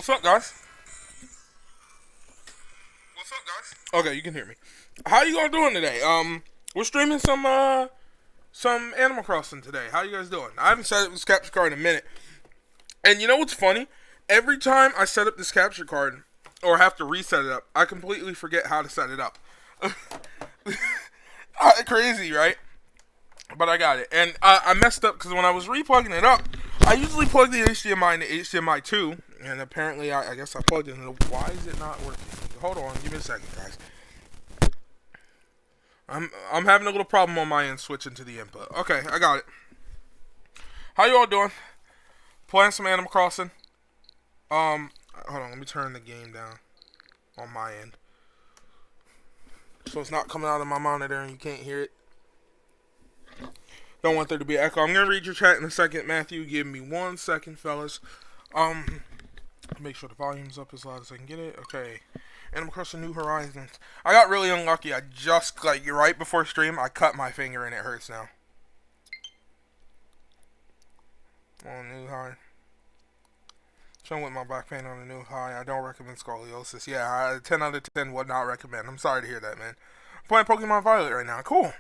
What's up, guys? Okay, you can hear me. How you all doing today? We're streaming some Animal Crossing today. How you guys doing? I haven't set up this capture card in a minute. And you know what's funny? Every time I set up this capture card or have to reset it up, I completely forget how to set it up. Crazy, right? But I got it. And I messed up because when I was replugging it up, I usually plug the HDMI into HDMI 2. And apparently, I guess I plugged it in. Why is it not working? Hold on. Give me a second, guys. I'm having a little problem on my end switching to the input. Okay, I got it. How you all doing? Playing some Animal Crossing. Hold on. Let me turn the game down on my end. So it's not coming out of my monitor and you can't hear it. Don't want there to be echo. I'm going to read your chat in a second, Matthew. Give me 1 second, fellas. Make sure the volume's up as loud as I can get it. Okay. Animal Crossing New Horizons. I got really unlucky. I just, right before stream, I cut my finger and it hurts now. On New High. Showing with my back pain on a new high. I don't recommend scoliosis. Yeah, 10 out of 10 would not recommend. I'm sorry to hear that, man. I'm playing Pokemon Violet right now. Cool.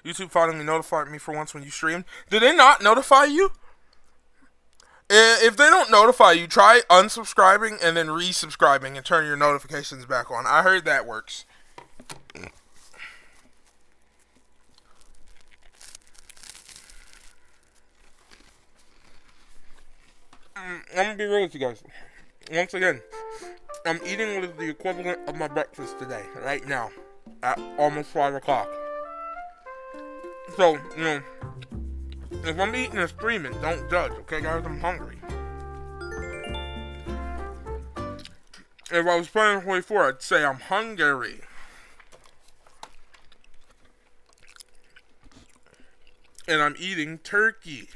YouTube finally notified me for once when you streamed. Did they not notify you? If they don't notify you, try unsubscribing and then resubscribing and turn your notifications back on. I heard that works. I'm gonna be real with you guys. Once again, I'm eating what is the equivalent of my breakfast today, right now, at almost 5 o'clock. So, if I'm eating and streaming, don't judge, okay, guys? I'm hungry. If I was playing 24, I'd say I'm hungry. And I'm eating turkey.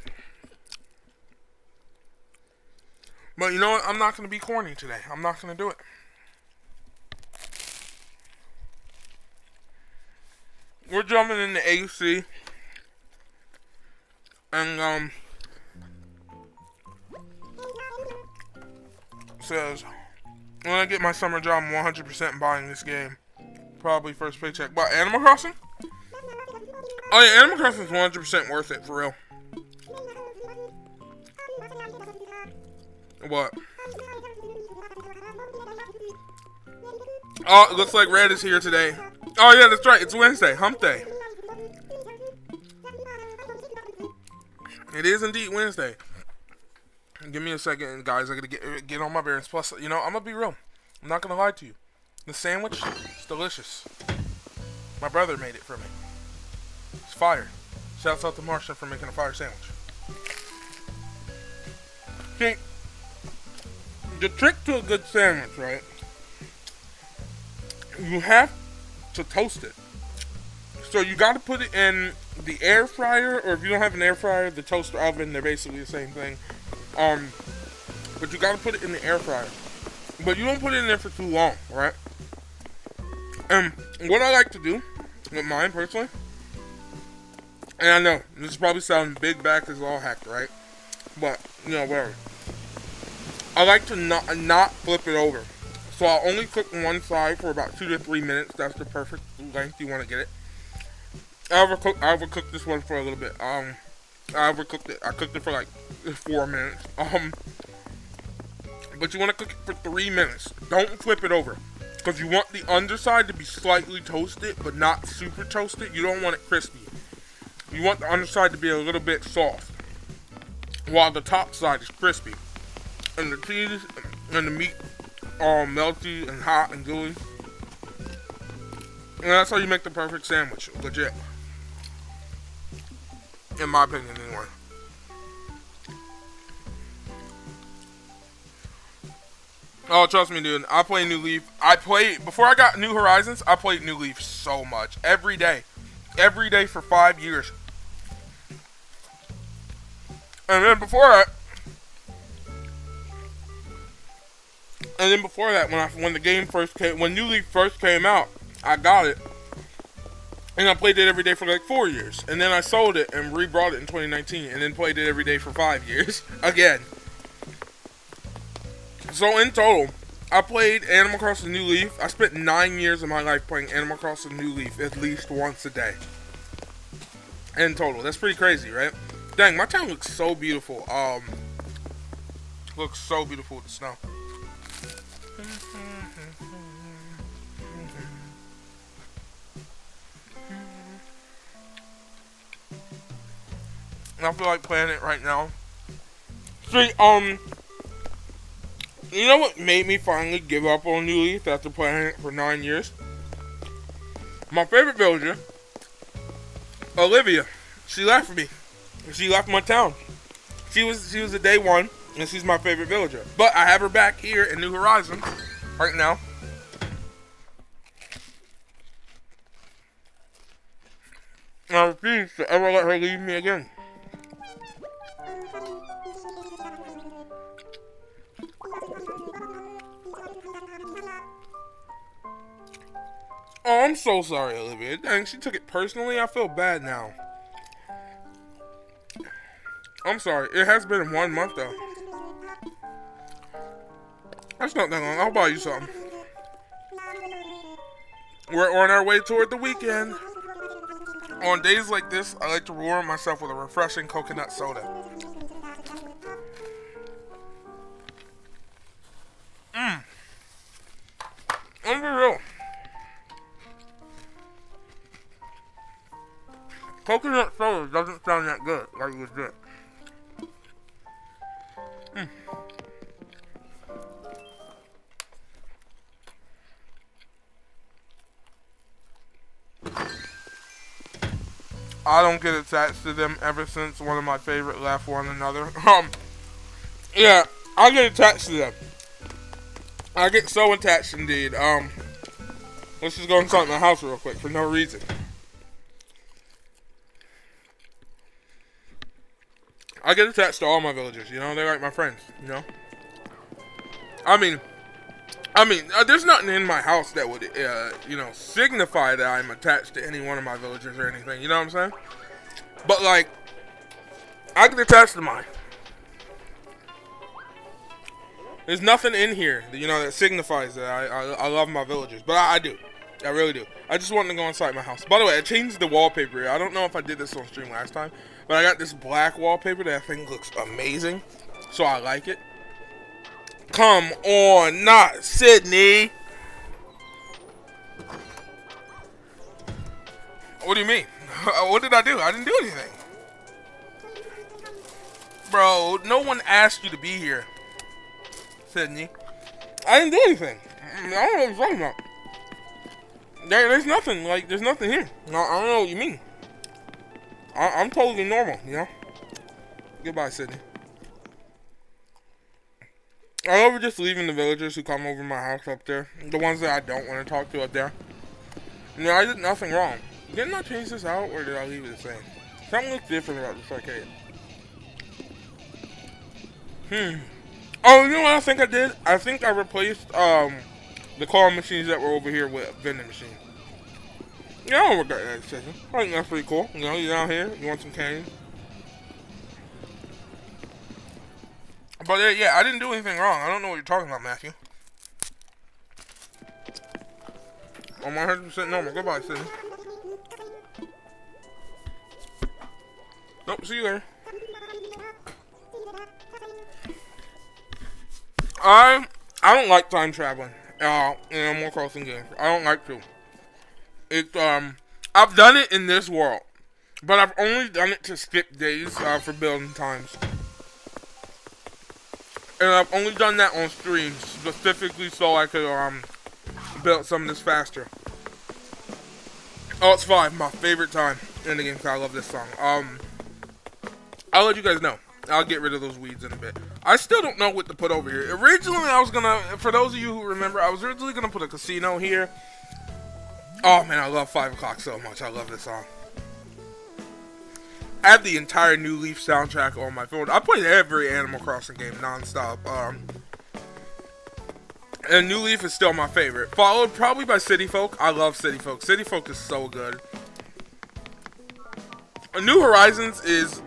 But you know what? I'm not going to be corny today. I'm not going to do it. We're jumping in the AC. And, says, when I get my summer job, I'm 100% buying this game. Probably first paycheck. But Animal Crossing? Oh yeah, Animal Crossing is 100% worth it, for real. What? Oh, it looks like Red is here today. Oh yeah, that's right. It's Wednesday. Hump Day. It is indeed Wednesday. Give me a second, guys. I gotta get on my bearings. Plus, I'm gonna be real. I'm not gonna lie to you. The sandwich is delicious. My brother made it for me. It's fire. Shouts out to Martian for making a fire sandwich. See, the trick to a good sandwich, right? You have to toast it. So you gotta put it in the air fryer, or if you don't have an air fryer, the toaster oven, they're basically the same thing. But you gotta put it in the air fryer. But you don't put it in there for too long, right? And what I like to do with mine, personally, and I know, this probably sounds big back is all hacked, right? But, whatever. I like to not flip it over. So I'll only cook one side for about 2 to 3 minutes. That's the perfect length you want to get it. I overcooked this one for a little bit. I overcooked it. I cooked it for like 4 minutes. But you want to cook it for 3 minutes. Don't flip it over, because you want the underside to be slightly toasted, but not super toasted. You don't want it crispy. You want the underside to be a little bit soft, while the top side is crispy. And the cheese and the meat all melty and hot and gooey. And that's how you make the perfect sandwich. Legit. In my opinion, anyway. Oh, trust me, dude. I play New Leaf. Before I got New Horizons, I played New Leaf so much. Every day. Every day for 5 years. And then before that, when New Leaf first came out, I got it. And I played it every day for like 4 years. And then I sold it and re-brought it in 2019. And then played it every day for 5 years. Again. So in total, I played Animal Crossing New Leaf. I spent 9 years of my life playing Animal Crossing New Leaf at least once a day. In total, that's pretty crazy, right? Dang, my town looks so beautiful. Looks so beautiful with the snow. I feel like playing it right now. See, you know what made me finally give up on New Leaf after playing it for 9 years? My favorite villager, Olivia. She left me. She left my town. She was a day one, and she's my favorite villager. But I have her back here in New Horizons right now. And I refuse to ever let her leave me again. Oh, I'm so sorry, Olivia. Dang, she took it personally. I feel bad now. I'm sorry. It has been 1 month, though. That's not that long. I'll buy you something. We're on our way toward the weekend. On days like this, I like to reward myself with a refreshing coconut soda. Unreal. Coconut soda doesn't sound that good, like legit. I don't get attached to them ever since one of my favorite left one another. Yeah, I get attached to them. I get so attached indeed. Let's just go inside my house real quick for no reason. I get attached to all my villagers, you know, they're like my friends, you know. I mean, there's nothing in my house that would, you know, signify that I'm attached to any one of my villagers or anything, you know what I'm saying? But, like, I get attached to mine. There's nothing in here, that, you know, that signifies that I love my villagers, but I do. I really do. I just wanted to go inside my house. By the way, I changed the wallpaper. I don't know if I did this on stream last time, but I got this black wallpaper that I think looks amazing, so I like it. Come on, not Sydney. What do you mean? What did I do? I didn't do anything. Bro, no one asked you to be here, Sydney. I didn't do anything. I don't know what you're talking about. There's nothing, like, there's nothing here. I don't know what you mean. I'm totally normal, you know? Goodbye, Sydney. I love just leaving the villagers who come over my house up there. The ones that I don't want to talk to up there. You know, I did nothing wrong. Didn't I change this out, or did I leave it the same? Something looks different about this arcade. Oh, you know what I think I did? I think I replaced, the claw machines that were over here with a vending machine. Yeah, I don't regret that decision. I think that's pretty cool. You know, you're down here, you want some candy. But yeah, I didn't do anything wrong. I don't know what you're talking about, Matthew. I'm 100% normal. Goodbye, Sydney. Nope, see you later. I don't like time traveling in Animal Crossing games. I don't like to. It's I've done it in this world, but I've only done it to skip days for building times. And I've only done that on streams, specifically so I could build some of this faster. Oh, it's 5, my favorite time in the game, because I love this song. I'll let you guys know. I'll get rid of those weeds in a bit. I still don't know what to put over here. Originally, I was gonna, for those of you who remember, I was originally gonna put a casino here. Oh man, I love 5 o'clock so much. I love this song. I have the entire New Leaf soundtrack on my phone. I played every Animal Crossing game nonstop. And New Leaf is still my favorite. Followed probably by City Folk. I love City Folk. City Folk is so good. New Horizons is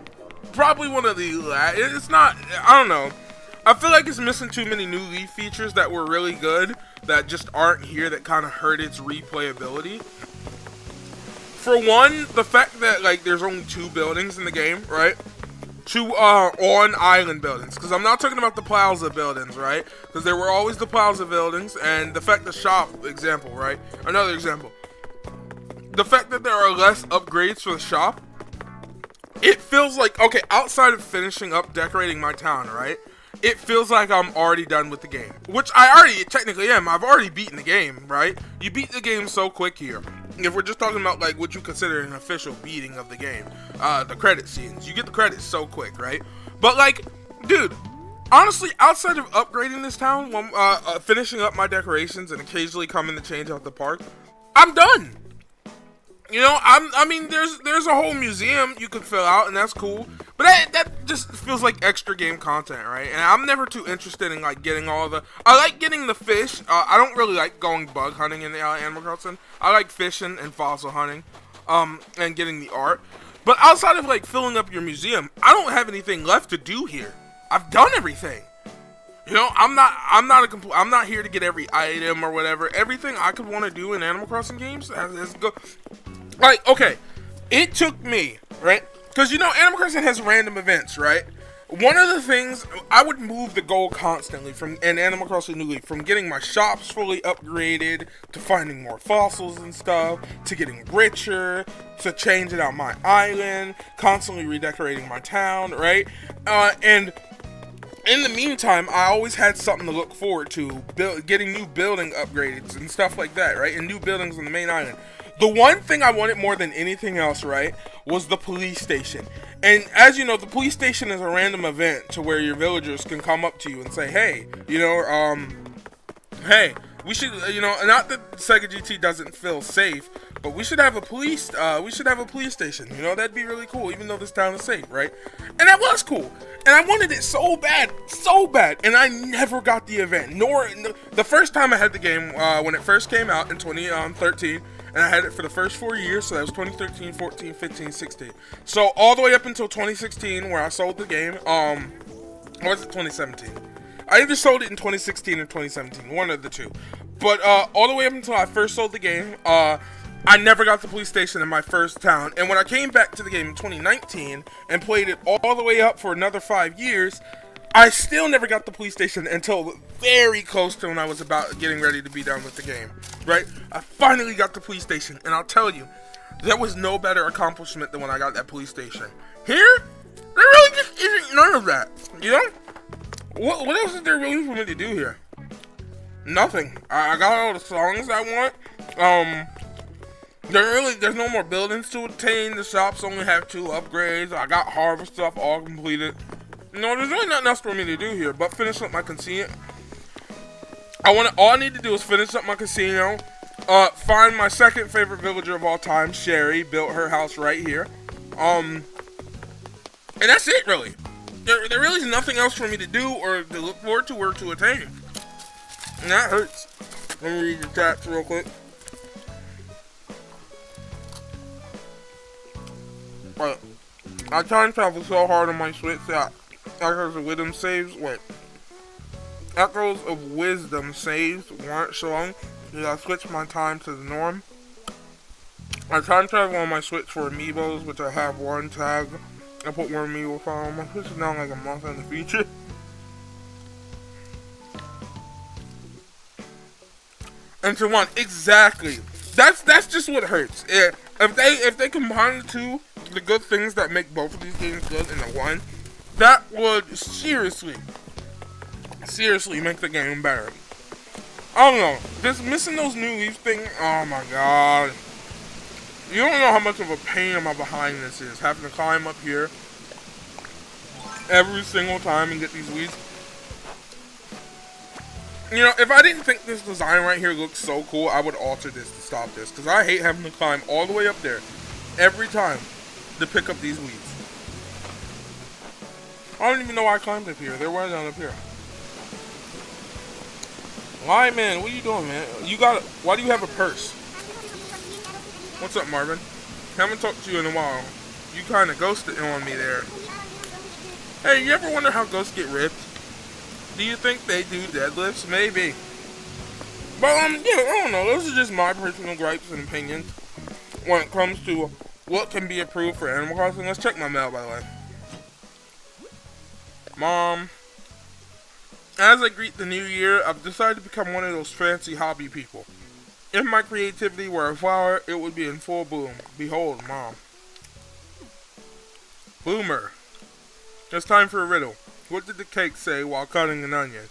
probably one of the it's not, I don't know. I feel like it's missing too many new Leaf features that were really good that just aren't here that kind of hurt its replayability. For one, the fact that like there's only 2 buildings in the game, right? 2 on island buildings, because I'm not talking about the plaza buildings, right? Because there were always the plaza buildings, and the fact the shop example, right? Another example. The fact that there are less upgrades for the shop, it feels like, okay, outside of finishing up decorating my town, right? It feels like I'm already done with the game, which I already technically am. I've already beaten the game, right? You beat the game so quick here. If we're just talking about like what you consider an official beating of the game, the credit scenes, you get the credits so quick, right? But like, dude, honestly, outside of upgrading this town, finishing up my decorations and occasionally coming to change out the park, I'm done. You know, I mean, there's a whole museum you could fill out, and that's cool. But that just feels like extra game content, right? And I'm never too interested in like getting all the. I like getting the fish. I don't really like going bug hunting in Animal Crossing. I like fishing and fossil hunting, and getting the art. But outside of like filling up your museum, I don't have anything left to do here. I've done everything. You know, I'm not here to get every item or whatever. Everything I could want to do in Animal Crossing games has go. Like, okay, it took me, right? Because, you know, Animal Crossing has random events, right? One of the things, I would move the goal constantly in Animal Crossing New Leaf, from getting my shops fully upgraded, to finding more fossils and stuff, to getting richer, to changing out my island, constantly redecorating my town, right? And in the meantime, I always had something to look forward to, getting new building upgrades and stuff like that, right? And new buildings on the main island. The one thing I wanted more than anything else, right, was the police station. And as you know, the police station is a random event to where your villagers can come up to you and say, hey, you know, hey, we should, you know, not that Sega GT doesn't feel safe, but we should have a police station. You know, that'd be really cool, even though this town is safe, right? And that was cool. And I wanted it so bad, and I never got the event. Nor the first time I had the game, when it first came out in 2013. And I had it for the first 4 years, so that was 2013, 14, 15, 16. So all the way up until 2016, where I sold the game, or was it 2017? I either sold it in 2016 or 2017, one of the two. But all the way up until I first sold the game, I never got the police station in my first town. And when I came back to the game in 2019 and played it all the way up for another 5 years, I still never got the police station until very close to when I was about getting ready to be done with the game, right? I finally got the police station, and I'll tell you, there was no better accomplishment than when I got that police station. Here, there really just isn't none of that, you know? What else is there really for me to do here? Nothing. I got all the songs I want. There's no more buildings to attain. The shops only have 2 upgrades. I got harvest stuff all completed. No, there's really nothing else for me to do here but finish up my casino. All I need to do is finish up my casino, find my second favorite villager of all time, Sherry, built her house right here. And that's it, really. There really is nothing else for me to do or to look forward to or to attain. And that hurts. Let me read the chats real quick. But I time travel so hard on my Switch that Echoes of Wisdom saves weren't showing, so I switched my time to the norm. I time travel on my Switch for amiibos, which I have one tag. I put one amiibo file on my Switch is now like a month in the future. And to one, exactly. That's just what hurts. If they combine the two, the good things that make both of these games good into one, that would seriously make the game better. I don't know. Just missing those new Leaf things, oh my god. You don't know how much of a pain in my behind this is. Having to climb up here every single time and get these weeds. You know, if I didn't think this design right here looked so cool, I would alter this to stop this. Because I hate having to climb all the way up there every time to pick up these weeds. I don't even know why I climbed up here. They're way down up here. Why, man? What are you doing, man? Why do you have a purse? What's up, Marvin? Haven't talked to you in a while. You kind of ghosted on me there. Hey, you ever wonder how ghosts get ripped? Do you think they do deadlifts? Maybe. But, yeah, I don't know. Those are just my personal gripes and opinions when it comes to what can be approved for Animal Crossing. Let's check my mail, by the way. Mom, as I greet the new year, I've decided to become one of those fancy hobby people. If my creativity were a flower, it would be in full bloom. Behold, Mom. Boomer. It's time for a riddle. What did the cake say while cutting an onion?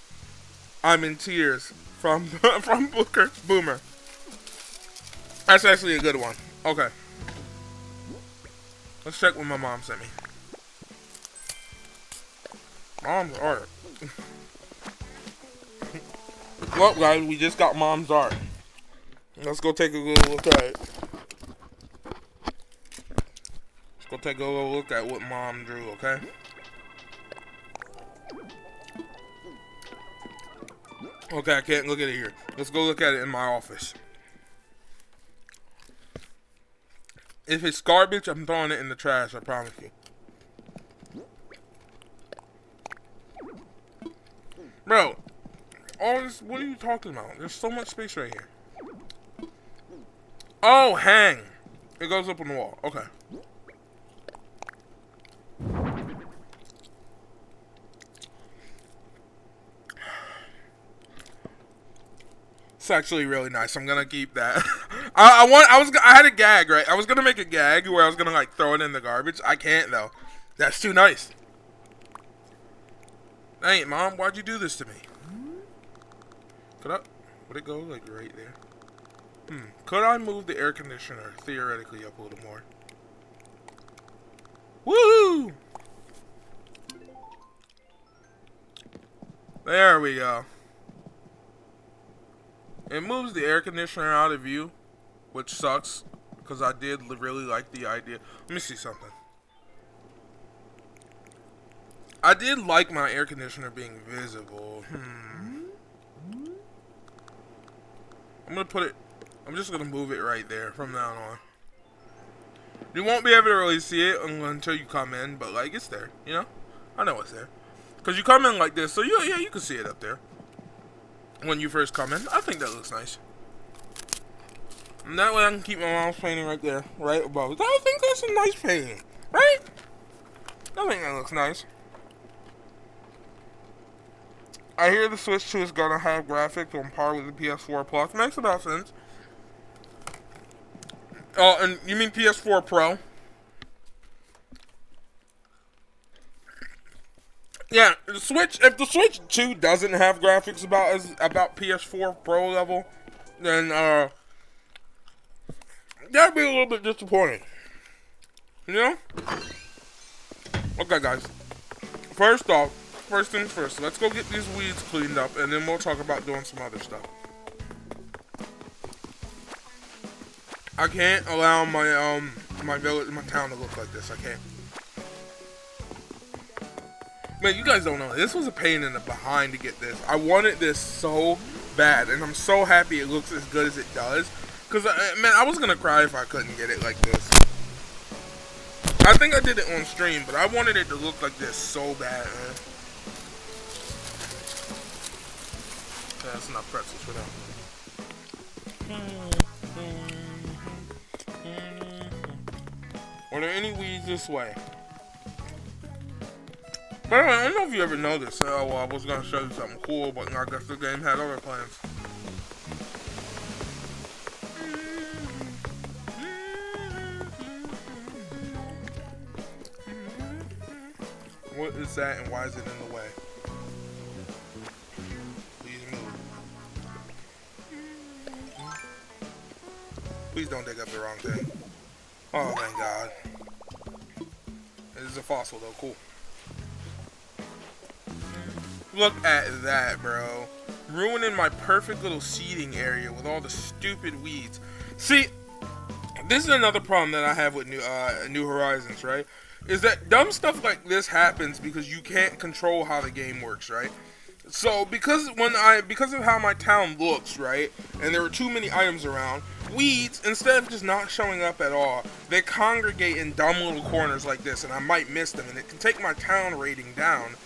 I'm in tears. From Boomer. That's actually a good one. Okay. Let's check what my mom sent me. Mom's art. Well, guys, we just got Mom's art. Let's go take a good look at it. Let's go take a little look at what Mom drew, okay? Okay, I can't look at it here. Let's go look at it in my office. If it's garbage, I'm throwing it in the trash, I promise you. Bro, all this, what are you talking about? There's so much space right here. Oh, hang. It goes up on the wall. Okay. It's actually really nice. I'm gonna keep that. I had a gag, right? I was gonna make a gag where I was gonna like throw it in the garbage. I can't though. That's too nice. Hey, Mom, why'd you do this to me? Would it go like right there? Could I move the air conditioner theoretically up a little more? Woo! There we go. It moves the air conditioner out of view, which sucks, because I did really like the idea. Let me see something. I did like my air conditioner being visible. I'm just gonna move it right there from now on. You won't be able to really see it until you come in, but like it's there, you know? I know it's there. Because you come in like this, so yeah, you can see it up there. When you first come in, I think that looks nice. And that way I can keep my mom's painting right there, right above. I think that's a nice painting, right? I think that looks nice. I hear the Switch 2 is gonna have graphics on par with the PS4 Plus. Makes about sense. Oh, and you mean PS4 Pro? Yeah, the Switch. If the Switch 2 doesn't have graphics about PS4 Pro level, then that'd be a little bit disappointing. You know? Okay, guys. First things first. Let's go get these weeds cleaned up, and then we'll talk about doing some other stuff. I can't allow my my village, my town to look like this. I can't. Man, you guys don't know. This was a pain in the behind to get this. I wanted this so bad, and I'm so happy it looks as good as it does. Cause man, I was gonna cry if I couldn't get it like this. I think I did it on stream, but I wanted it to look like this so bad, man. Yeah, that's enough pretzels for now. Are there any weeds this way? But I don't know if you ever noticed. Oh, well, I was gonna show you something cool, but I guess the game had other plans. What is that, and why is it in the way? Please move. Please don't dig up the wrong thing. Oh, thank God. It is a fossil, though. Cool. Look at that, bro. Ruining my perfect little seating area with all the stupid weeds. See, this is another problem that I have with New Horizons, right? Is that dumb stuff like this happens because you can't control how the game works, right? So because of how my town looks, right, and there are too many items around, weeds, instead of just not showing up at all, they congregate in dumb little corners like this, and I might miss them, and it can take my town rating down.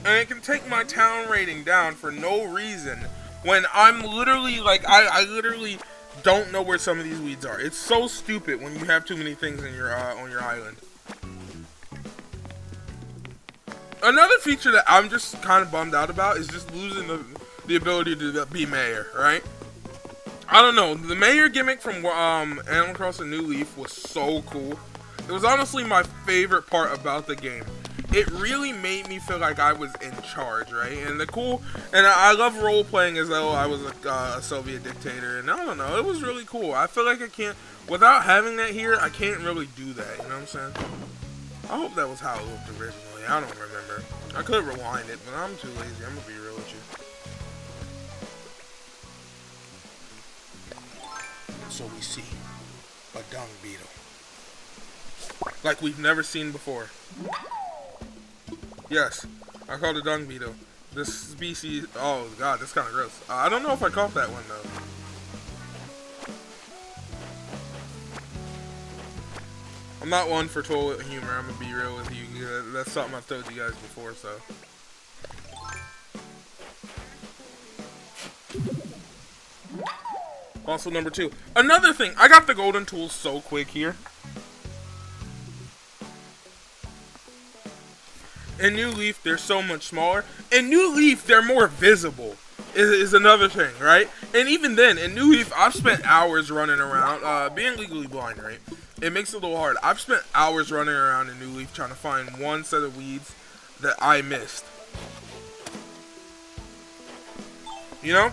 And it can take my town rating down for no reason when I'm literally, like, I literally don't know where some of these weeds are. It's so stupid when you have too many things in your on your island. Another feature that I'm just kind of bummed out about is just losing the ability to be mayor, right? I don't know. The mayor gimmick from Animal Crossing New Leaf was so cool. It was honestly my favorite part about the game. It really made me feel like I was in charge, right? And I love role playing as though I was a Soviet dictator. And I don't know, it was really cool. I feel like without having that here, I can't really do that. You know what I'm saying? I hope that was how it looked originally. I don't remember. I could rewind it, but I'm too lazy. I'm gonna be real with you. So we see a dung beetle, like we've never seen before. Yes, I called it dung beetle. This species. Oh god, that's kind of gross. I don't know if I caught that one though. I'm not one for toilet humor. I'm gonna be real with you. That's something I've told you guys before. So. Also, number 2. Another thing, I got the golden tools so quick here. In New Leaf, they're so much smaller. In New Leaf, they're more visible. Is another thing, right? And even then, in New Leaf, I've spent hours running around. Being legally blind, right? It makes it a little hard. I've spent hours running around in New Leaf trying to find one set of weeds that I missed. You know?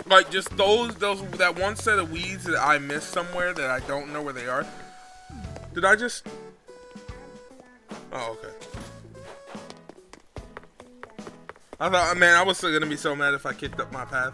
Like, just that one set of weeds that I missed somewhere that I don't know where they are. Did I just... Oh, okay. I thought, man, I was still gonna be so mad if I kicked up my path.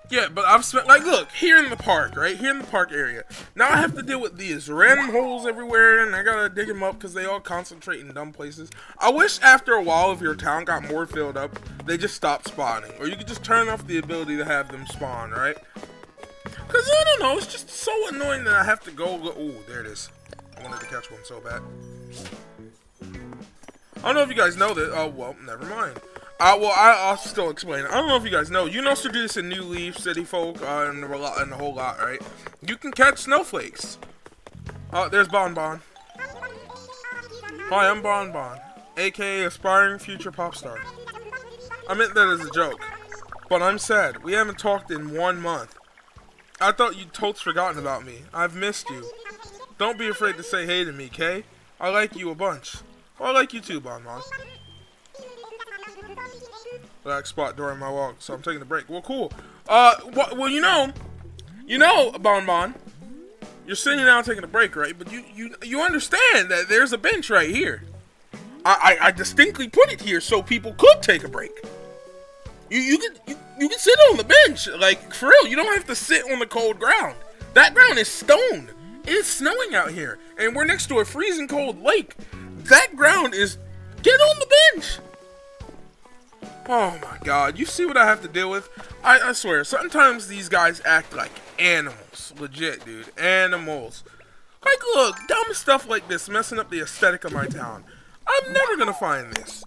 Yeah, but I've spent, like, look, here in the park, right? Here in the park area. Now I have to deal with these random holes everywhere, and I gotta dig them up because they all concentrate in dumb places. I wish after a while, if your town got more filled up, they just stopped spawning. Or you could just turn off the ability to have them spawn, right? Because, I don't know, it's just so annoying that I have to go, oh, there it is. I wanted to catch one so bad. I don't know if you guys know that. Oh, well, never mind. Well, I'll still explain. I don't know if you guys know. You can also do this in New Leaf, City Folk, and a whole lot, right? You can catch snowflakes. There's Bon Bon. Hi, I'm Bon Bon, aka aspiring future pop star. I meant that as a joke, but I'm sad. We haven't talked in 1 month. I thought you'd totes forgotten about me. I've missed you. Don't be afraid to say hey to me, Kay. I like you a bunch. Well, I like you too, Bon Bon. Black spot during my walk, so I'm taking a break. Well, cool. Well, you know, Bon Bon, you're sitting down taking a break, right? But you understand that there's a bench right here. I distinctly put it here so people could take a break. You can sit on the bench, like, for real. You don't have to sit on the cold ground. That ground is stone. It's snowing out here, and we're next to a freezing cold lake. That ground is... Get on the bench! Oh my god, you see what I have to deal with? I swear, sometimes these guys act like animals. Legit, dude. Animals. Like, look, dumb stuff like this messing up the aesthetic of my town. I'm never gonna find this.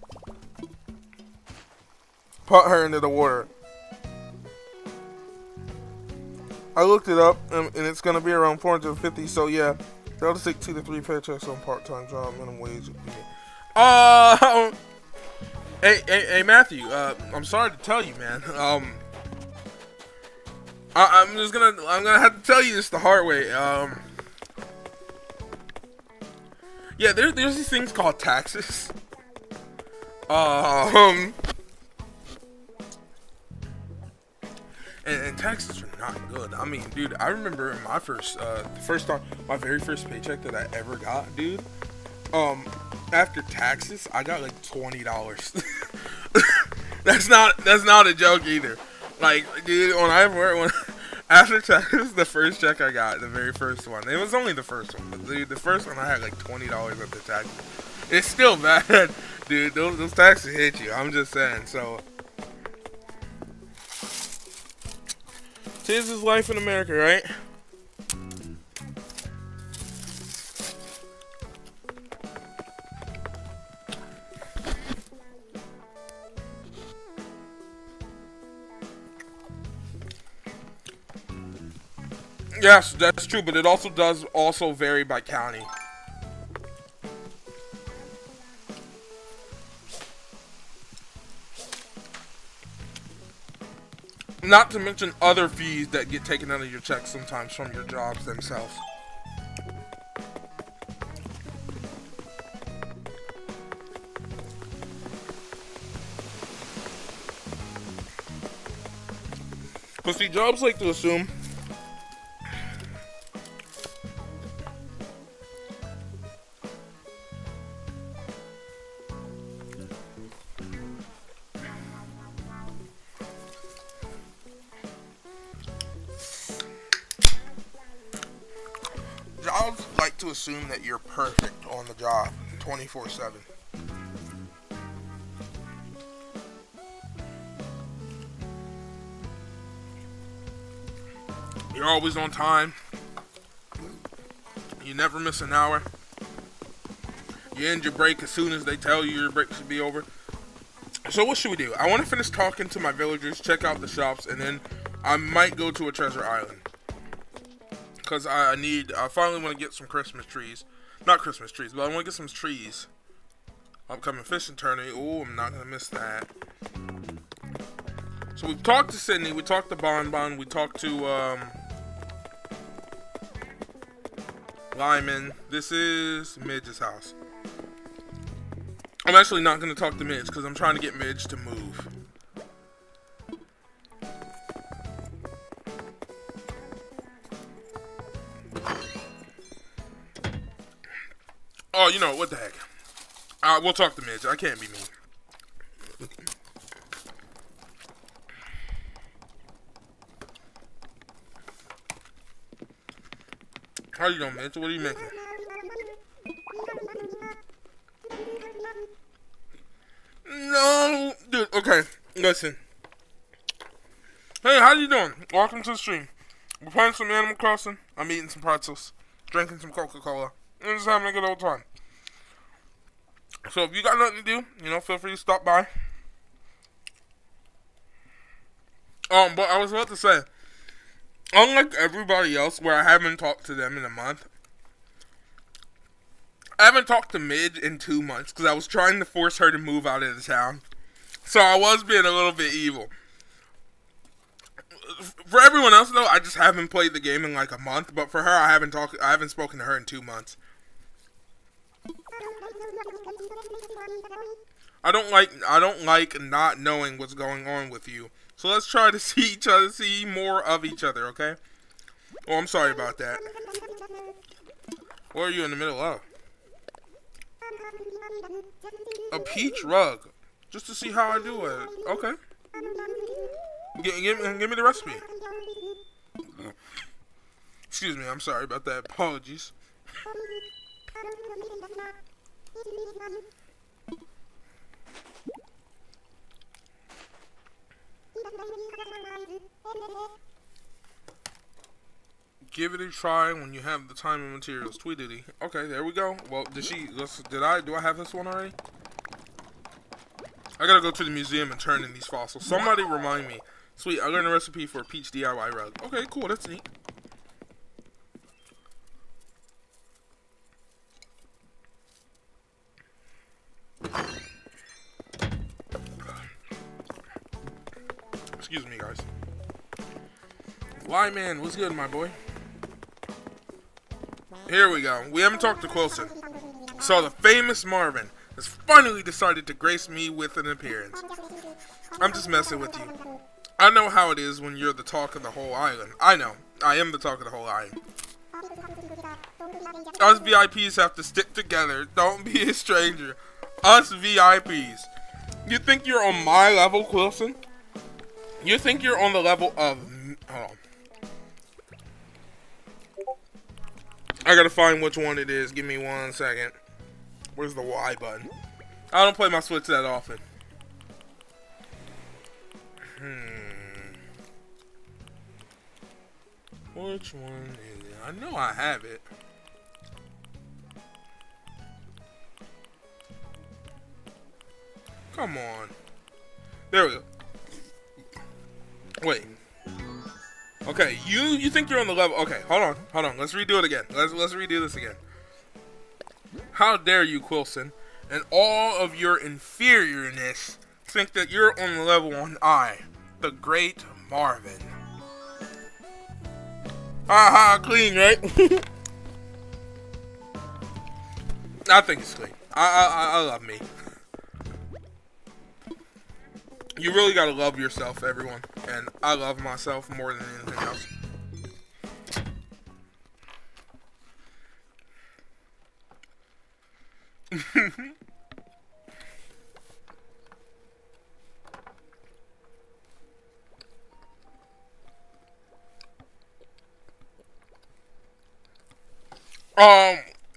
Put her into the water. I looked it up, and it's gonna be around 450, so yeah. They'll just take 2 to 3 paychecks on part-time job, minimum wage. Hey, Matthew. I'm sorry to tell you, man. I'm gonna have to tell you this the hard way. Yeah, there's these things called taxes. And taxes are not good. I mean, dude, I remember my my very first paycheck that I ever got, dude. After taxes, I got like $20. That's not a joke either. Like, dude, after taxes, the first check I got, the very first one, it was only the first one, but dude, the first one I had like $20 after taxes. It's still bad, dude. Those taxes hit you. I'm just saying. So, 'tis is life in America, right? Yes, that's true, but it also does also vary by county. Not to mention other fees that get taken out of your check sometimes from your jobs themselves. Because see, jobs like to assume jobs like to assume that you're perfect on the job 24/7. You're always on time. You never miss an hour. You end your break as soon as they tell you your break should be over. So what should we do? I want to finish talking to my villagers, check out the shops, and then I might go to a treasure island. Because I finally want to get some Christmas trees. Not Christmas trees, but I want to get some trees. Upcoming fishing tournament. Oh, I'm not going to miss that. So we've talked to Sydney, we talked to Bon Bon, we talked to Lyman. This is Midge's house. I'm actually not going to talk to Midge because I'm trying to get Midge to move. Oh, you know, what the heck. We'll talk to Midge. I can't be mean. How you doing, Midge? What are you making? No, dude. Okay, listen. Hey, how you doing? Welcome to the stream. We're playing some Animal Crossing. I'm eating some pretzels, drinking some Coca-Cola, and just having a good old time. So if you got nothing to do, you know, feel free to stop by. But I was about to say, unlike everybody else, where I haven't talked to them in a month, I haven't talked to Midge in 2 months because I was trying to force her to move out of the town. So I was being a little bit evil. For everyone else, though, I just haven't played the game in like a month. But for her, I haven't spoken to her in 2 months. I don't like not knowing what's going on with you. So let's try to see more of each other, okay? Oh, I'm sorry about that. What are you in the middle of? A peach rug. Just to see how I do it. Okay. Give me the recipe. Excuse me, I'm sorry about that. Apologies. Give it a try when you have the time and materials. Tweedity. Okay, there we go. Well, do I have this one already? I gotta go to the museum and turn in these fossils. Somebody remind me. Sweet, I learned a recipe for a peach DIY rug. Okay, cool, that's neat. Excuse me, guys. Lyman, what's good, my boy? Here we go. We haven't talked to Quilson. So the famous Marvin has finally decided to grace me with an appearance. I'm just messing with you. I know how it is when you're the talk of the whole island. I know. I am the talk of the whole island. Us VIPs have to stick together. Don't be a stranger. Us VIPs. You think you're on my level, Quilson? You think you're on the level of... Hold on. I gotta find which one it is. Give me 1 second. Where's the Y button? I don't play my Switch that often. Which one is it? I know I have it. Come on. There we go. Wait. Okay, you think you're on the level? Okay, hold on. Let's redo it again. Let's redo this again. How dare you, Quilson, and all of your inferiorness think that you're on the level on I, the Great Marvin. Haha, clean, right? I think it's clean. I love me. You really gotta love yourself, everyone. And I love myself more than anything else.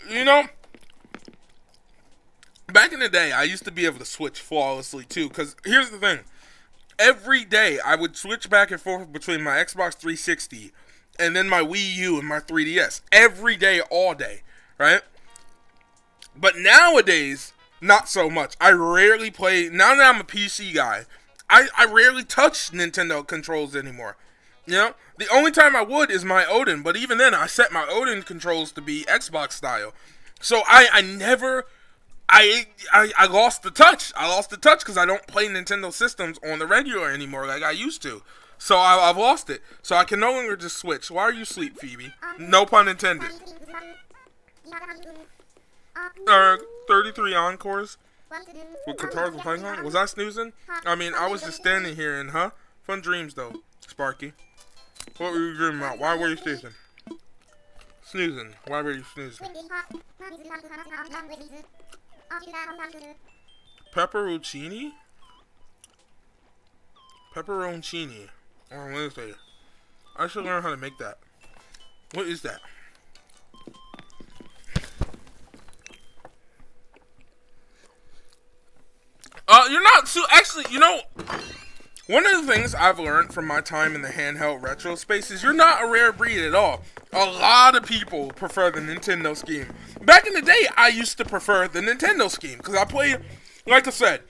You know, back in the day, I used to be able to switch flawlessly too. Cause here's the thing: every day I would switch back and forth between my Xbox 360 and then my Wii U and my 3DS. Every day, all day, right? But nowadays, not so much. I rarely play. Now that I'm a PC guy, I rarely touch Nintendo controls anymore. You know, the only time I would is my Odin, but even then, I set my Odin controls to be Xbox style. So I never, I lost the touch. I lost the touch because I don't play Nintendo systems on the regular anymore like I used to. So I've lost it. So I can no longer just switch. Why are you asleep, Phoebe? No pun intended. 33 encores with guitars playing on. Was I snoozing? I mean, I was just standing here and fun dreams though, Sparky. What were you dreaming about? Why were you snoozing? Snoozing. Why were you snoozing? Pepperoncini? Pepperoncini on Wednesday. I should learn how to make that. What is that? You're not so actually, you know, one of the things I've learned from my time in the handheld retro space is you're not a rare breed at all. A lot of people prefer the Nintendo scheme. Back in the day, I used to prefer the Nintendo scheme because I played, like I said,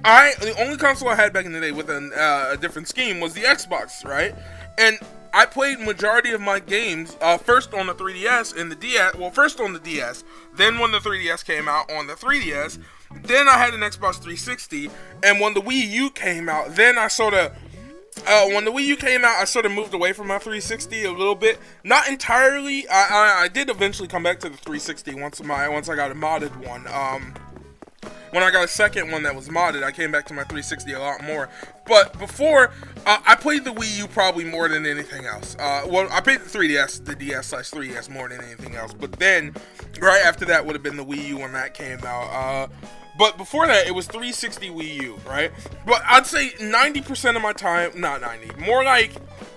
the only console I had back in the day with a different scheme was the Xbox, right? And I played majority of my games first on the 3DS and the DS. Well, first on the DS, then when the 3DS came out on the 3DS. Then I had an Xbox 360, and when the Wii U came out, then I sort of, I sort of moved away from my 360 a little bit. Not entirely. I did eventually come back to the 360 once I got a modded one. When I got a second one that was modded, I came back to my 360 a lot more. But before, I played the Wii U probably more than anything else. Well, I played the 3DS, the DS/3DS more than anything else. But then, right after that would have been the Wii U when that came out. But before that, it was 360 Wii U, right? But I'd say 90% of my time, not 90, more like,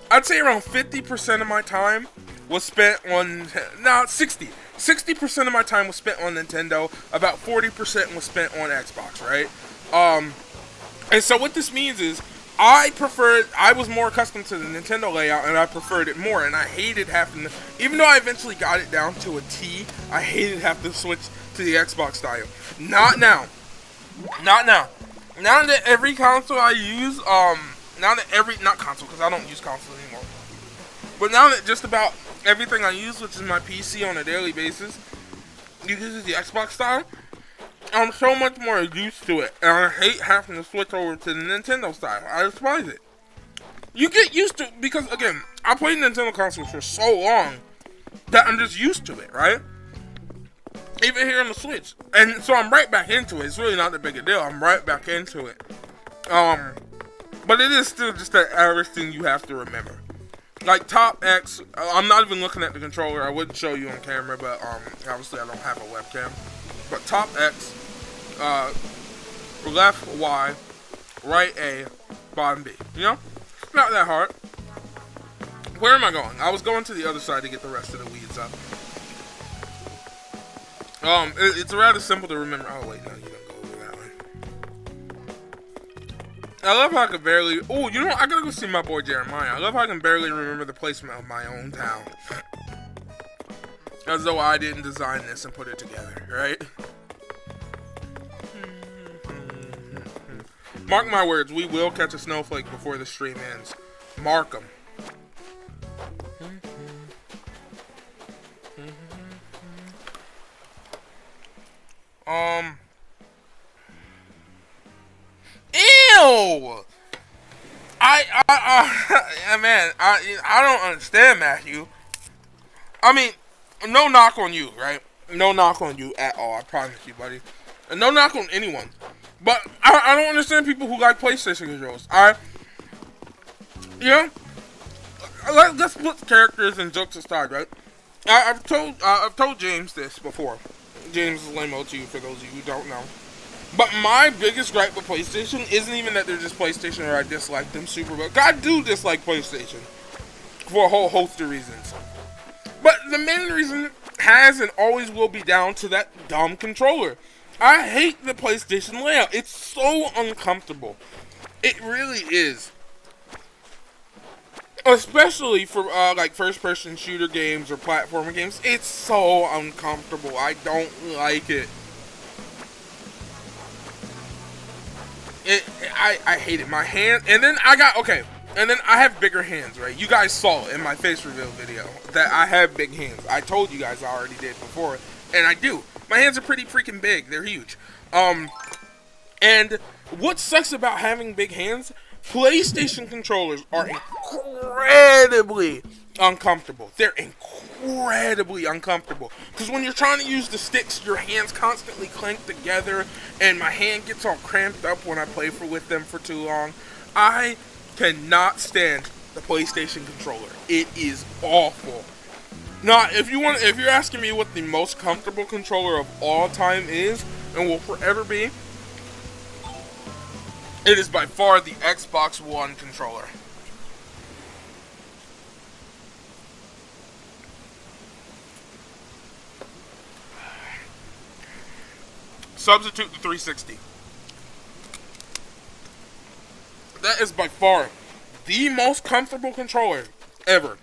I'd say around 50% of my time was spent on, 60. 60% of my time was spent on Nintendo, about 40% was spent on Xbox, right? And so what this means is, I was more accustomed to the Nintendo layout, and I preferred it more, and I hated having to, even though I eventually got it down to a T, I hated having to switch to the Xbox style. Not now. Not now. Now that every console I use, not console, because I don't use console anymore, but now that just about everything I use, which is my PC on a daily basis, uses the Xbox style, I'm so much more used to it, and I hate having to switch over to the Nintendo style. I despise it. You get used to, because again, I played Nintendo consoles for so long that I'm just used to it, right? Even here on the Switch. And so I'm right back into it. It's really not that big a deal. I'm right back into it. But it is still just that average thing you have to remember. Like top X, I'm not even looking at the controller. I wouldn't show you on camera, but obviously I don't have a webcam. But top X, left Y, right A, bottom B. You know? It's not that hard. Where am I going? I was going to the other side to get the rest of the weeds up. It's rather simple to remember. Oh wait, no, you don't go over that way. I love how I can barely. Oh, you know what? I gotta go see my boy Jeremiah. I love how I can barely remember the placement of my own town. As though I didn't design this and put it together, right? Mark my words, we will catch a snowflake before the stream ends. Mark them. Ew! Man, I don't understand, Matthew. I mean, no knock on you, right? No knock on you at all, I promise you, buddy. And no knock on anyone. But I don't understand people who like PlayStation controls. You know, let's put characters and jokes aside, right? I've told James this before. James is lame to you for those of you who don't know. But my biggest gripe with PlayStation isn't even that they're just PlayStation or I dislike them super much. I do dislike PlayStation for a whole host of reasons. But the main reason has and always will be down to that dumb controller. I hate the PlayStation layout. It's so uncomfortable. It really is. Especially for like first-person shooter games or platformer games. It's so uncomfortable. I don't like it. I hate it. My hand, and then and then I have bigger hands, right? You guys saw in my face reveal video that I have big hands. I told you guys I already did before, and I do. My hands are pretty freaking big. They're huge. And what sucks about having big hands, PlayStation controllers are incredibly uncomfortable. They're incredibly uncomfortable. Because when you're trying to use the sticks, your hands constantly clank together, and my hand gets all cramped up when I play with them for too long. I cannot stand the PlayStation controller. It is awful. Now, if you're asking me what the most comfortable controller of all time is, and will forever be, it is by far the Xbox One controller. Substitute the 360. That is by far the most comfortable controller ever.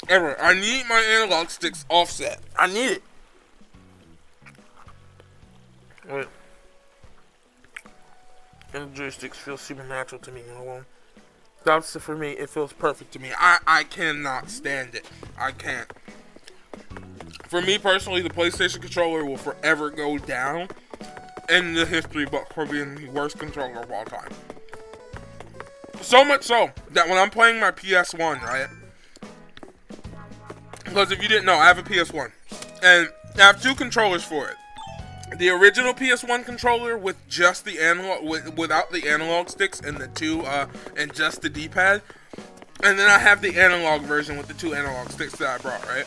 I need my analog sticks offset. I need it. Wait. And the joysticks feel super natural to me. That's for me. It feels perfect to me. I cannot stand it. I can't. For me personally, the PlayStation controller will forever go down in the history book for being the worst controller of all time. So much so that when I'm playing my PS1, right? Because if you didn't know, I have a PS1. And I have two controllers for it. The original PS1 controller with just the analog, without the analog sticks and the two, and just the D-pad. And then I have the analog version with the two analog sticks that I brought, right?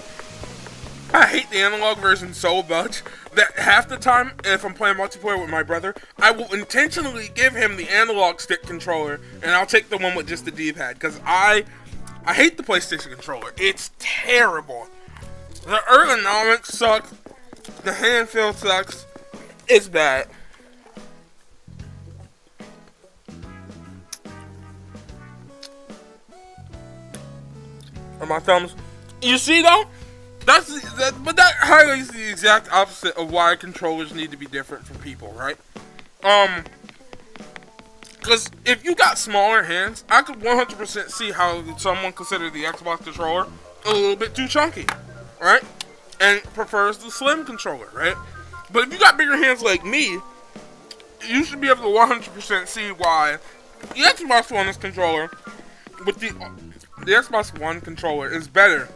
I hate the analog version so much that half the time, if I'm playing multiplayer with my brother, I will intentionally give him the analog stick controller, and I'll take the one with just the D-pad, because I hate the PlayStation controller. It's terrible. The ergonomics suck. The hand feel sucks. It's bad. And my thumbs. You see though? But that highlights the exact opposite of why controllers need to be different for people, right? Because if you got smaller hands, I could 100% see how someone considered the Xbox controller a little bit too chunky, right? And prefers the slim controller, right? But if you got bigger hands like me, you should be able to 100% see why the Xbox One controller with the Xbox One controller is better,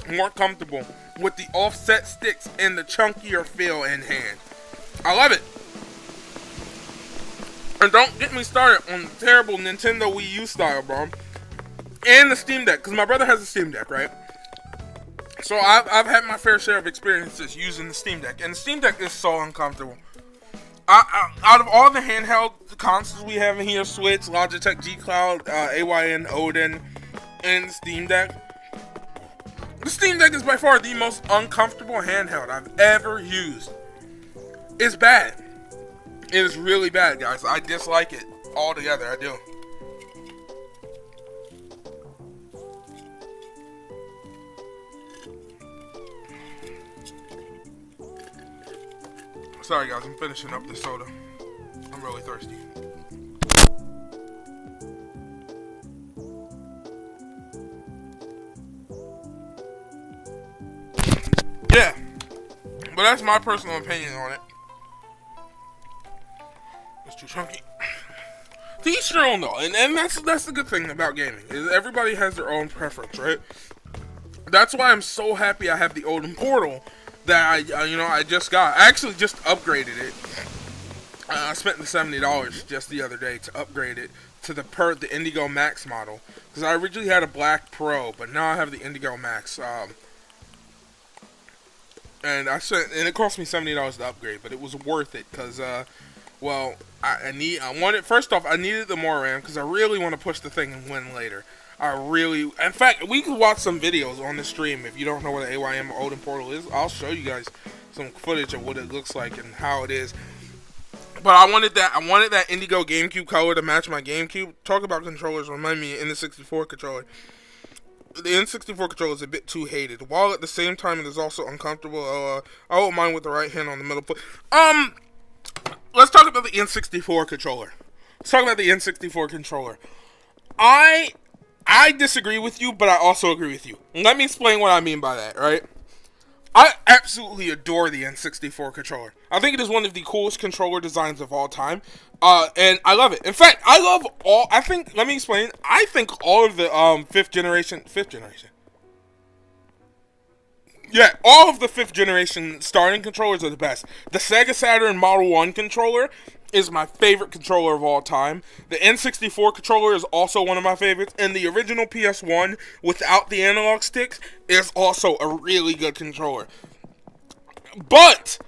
more comfortable with the offset sticks and the chunkier feel in hand. I love it. And don't get me started on the terrible Nintendo Wii U style, bro. And the Steam Deck, because my brother has a Steam Deck, right? So I've had my fair share of experiences using the Steam Deck, and the Steam Deck is so uncomfortable. Out of all the handheld consoles we have in here, Switch, Logitech G Cloud, AYN, Odin, and the Steam Deck is by far the most uncomfortable handheld I've ever used. It's bad. It is really bad, guys. I dislike it altogether. I do. Sorry, guys. I'm finishing up the soda. I'm really thirsty. Yeah. But that's my personal opinion on it. chunky. To each their own though, and that's the good thing about gaming, is everybody has their own preference, right? That's why I'm so happy I have the Odin Portal that I just got. I actually just upgraded it. I spent the $70 just the other day to upgrade it to the Indigo Max model, because I originally had a Black Pro, but now I have the Indigo Max. And it cost me $70 to upgrade, but it was worth it because well, I wanted, first off, I needed the more RAM because I really want to push the thing and win later. In fact, we could watch some videos on the stream. If you don't know what an AYM or Odin Portal is, I'll show you guys some footage of what it looks like and how it is. But I wanted that Indigo GameCube color to match my GameCube. Talk about controllers, remind me of N64 controller. The N64 controller is a bit too hated, while at the same time it is also uncomfortable. I won't mind with the right hand on the middle. Let's talk about the N64 controller. I disagree with you, but I also agree with you. Let me explain what I mean by that, right? I absolutely adore the N64 controller. I think it is one of the coolest controller designs of all time. And I love it. In fact, let me explain. I think all of the fifth generation. Yeah, all of the 5th generation starting controllers are the best. The Sega Saturn Model 1 controller is my favorite controller of all time. The N64 controller is also one of my favorites. And the original PS1 without the analog sticks is also a really good controller. But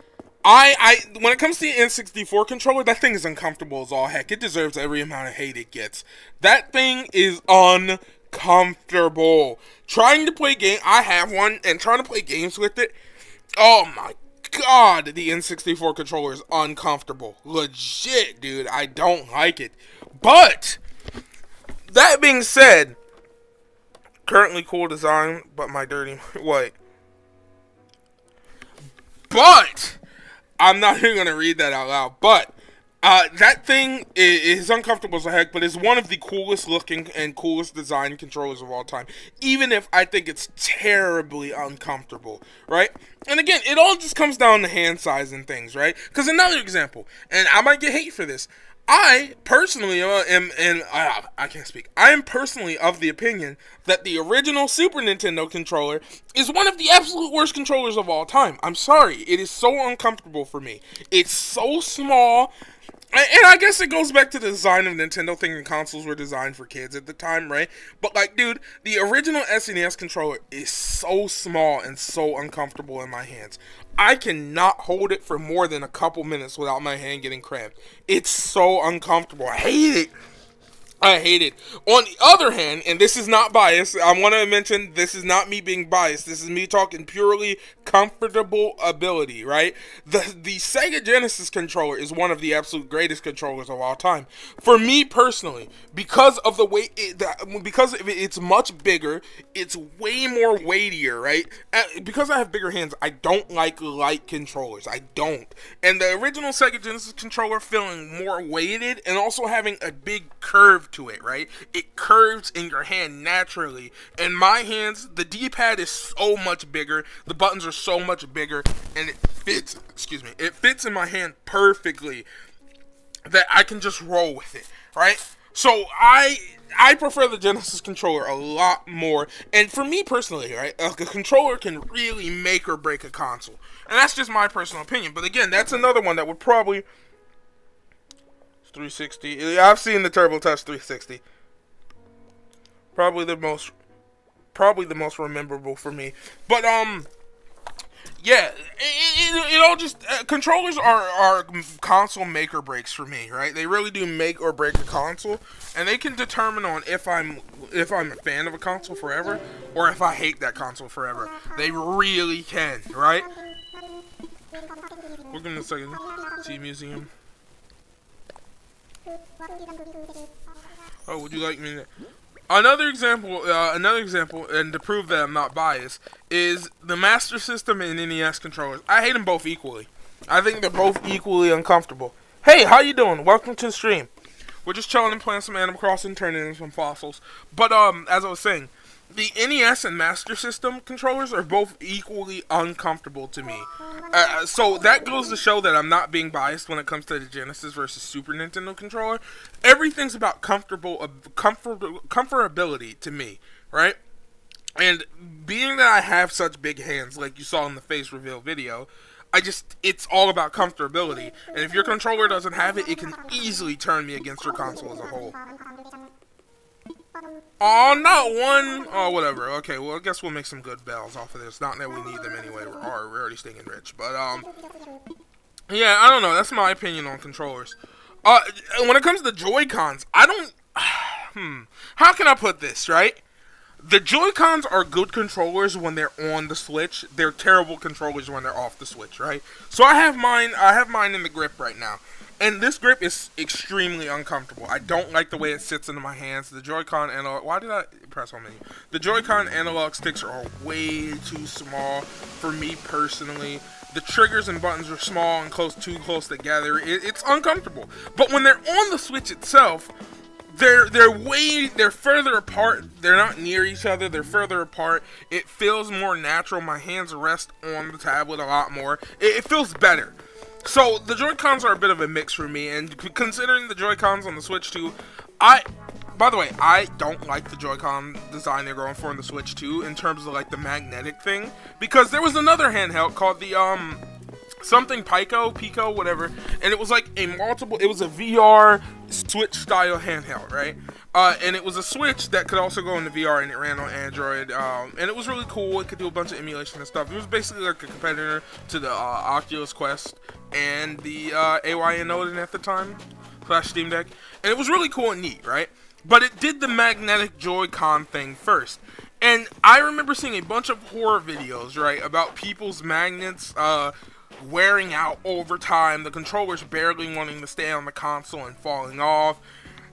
when it comes to the N64 controller, that thing is uncomfortable as all heck. It deserves every amount of hate it gets. That thing is uncomfortable. Trying to play I have one, and trying to play games with it, oh my god, the N64 controller is uncomfortable. Legit, dude, I don't like it. But, that being said, currently cool design, but my dirty white. But, I'm not even going to read that out loud, but that thing is uncomfortable as a heck, but is one of the coolest looking and coolest design controllers of all time. Even if I think it's terribly uncomfortable, right? And again, it all just comes down to hand size and things, right? Because another example, and I might get hate for this, I personally I am personally of the opinion that the original Super Nintendo controller is one of the absolute worst controllers of all time. I'm sorry, it is so uncomfortable for me. It's so small. And I guess it goes back to the design of Nintendo, thinking consoles were designed for kids at the time, right? But, like, dude, the original SNES controller is so small and so uncomfortable in my hands. I cannot hold it for more than a couple minutes without my hand getting cramped. It's so uncomfortable. I hate it. On the other hand, and this is not biased, I want to mention this is not me being biased. This is me talking purely comfortable ability, right? The Sega Genesis controller is one of the absolute greatest controllers of all time. For me personally, because of the way it's much bigger, it's way more weightier, right? Because I have bigger hands, I don't like light controllers. I don't. And the original Sega Genesis controller feeling more weighted and also having a big curve to it, right? It curves in your hand naturally. In my hands, the D-pad is so much bigger, the buttons are so much bigger, and it fits in my hand perfectly that I can just roll with it, right? So I prefer the Genesis controller a lot more, and for me personally, right, a controller can really make or break a console, and that's just my personal opinion. But again, that's another one that would probably 360. I've seen the Turbo Touch 360. Probably the most memorable for me. But yeah, it all just controllers are console make or breaks for me, right? They really do make or break a console, and they can determine on if I'm a fan of a console forever or if I hate that console forever. They really can, right? We're gonna second see museum. Oh, would you like me to... Another example, and to prove that I'm not biased, is the Master System and NES controllers. I hate them both equally. I think they're both equally uncomfortable. Hey, how you doing? Welcome to the stream. We're just chilling and playing some Animal Crossing, turning in some fossils. But as I was saying, the NES and Master System controllers are both equally uncomfortable to me. So that goes to show that I'm not being biased when it comes to the Genesis versus Super Nintendo controller. Everything's about comfortability to me, right? And being that I have such big hands, like you saw in the face reveal video, it's all about comfortability. And if your controller doesn't have it, it can easily turn me against your console as a whole. Oh, not one. Oh, whatever. Okay, well, I guess we'll make some good bells off of this. Not that we need them anyway. We're already stinking rich. But, yeah, I don't know. That's my opinion on controllers. When it comes to Joy-Cons, I don't... How can I put this, right? The Joy-Cons are good controllers when they're on the Switch. They're terrible controllers when they're off the Switch, right? So I have mine in the grip right now. And this grip is extremely uncomfortable. I don't like the way it sits into my hands. The Joy-Con analog... Why did I press on menu? The Joy-Con analog sticks are way too small for me personally. The triggers and buttons are small and too close together. It's uncomfortable. But when they're on the Switch itself... They're further apart. They're not near each other. They're further apart. It feels more natural. My hands rest on the tablet a lot more. It feels better. So the Joy-Cons are a bit of a mix for me. And considering the Joy-Cons on the Switch 2, by the way, I don't like the Joy-Con design they're going for in the Switch 2 in terms of like the magnetic thing, because there was another handheld called the something Pico, whatever, and it was like it was a VR Switch style handheld, right? And it was a Switch that could also go into VR, and it ran on Android, and it was really cool. It could do a bunch of emulation and stuff. It was basically like a competitor to the Oculus Quest and the AYN Odin at the time, / Steam Deck, and it was really cool and neat, right? But it did the magnetic Joy-Con thing first. And I remember seeing a bunch of horror videos, right, about people's magnets, wearing out over time, the controllers barely wanting to stay on the console and falling off.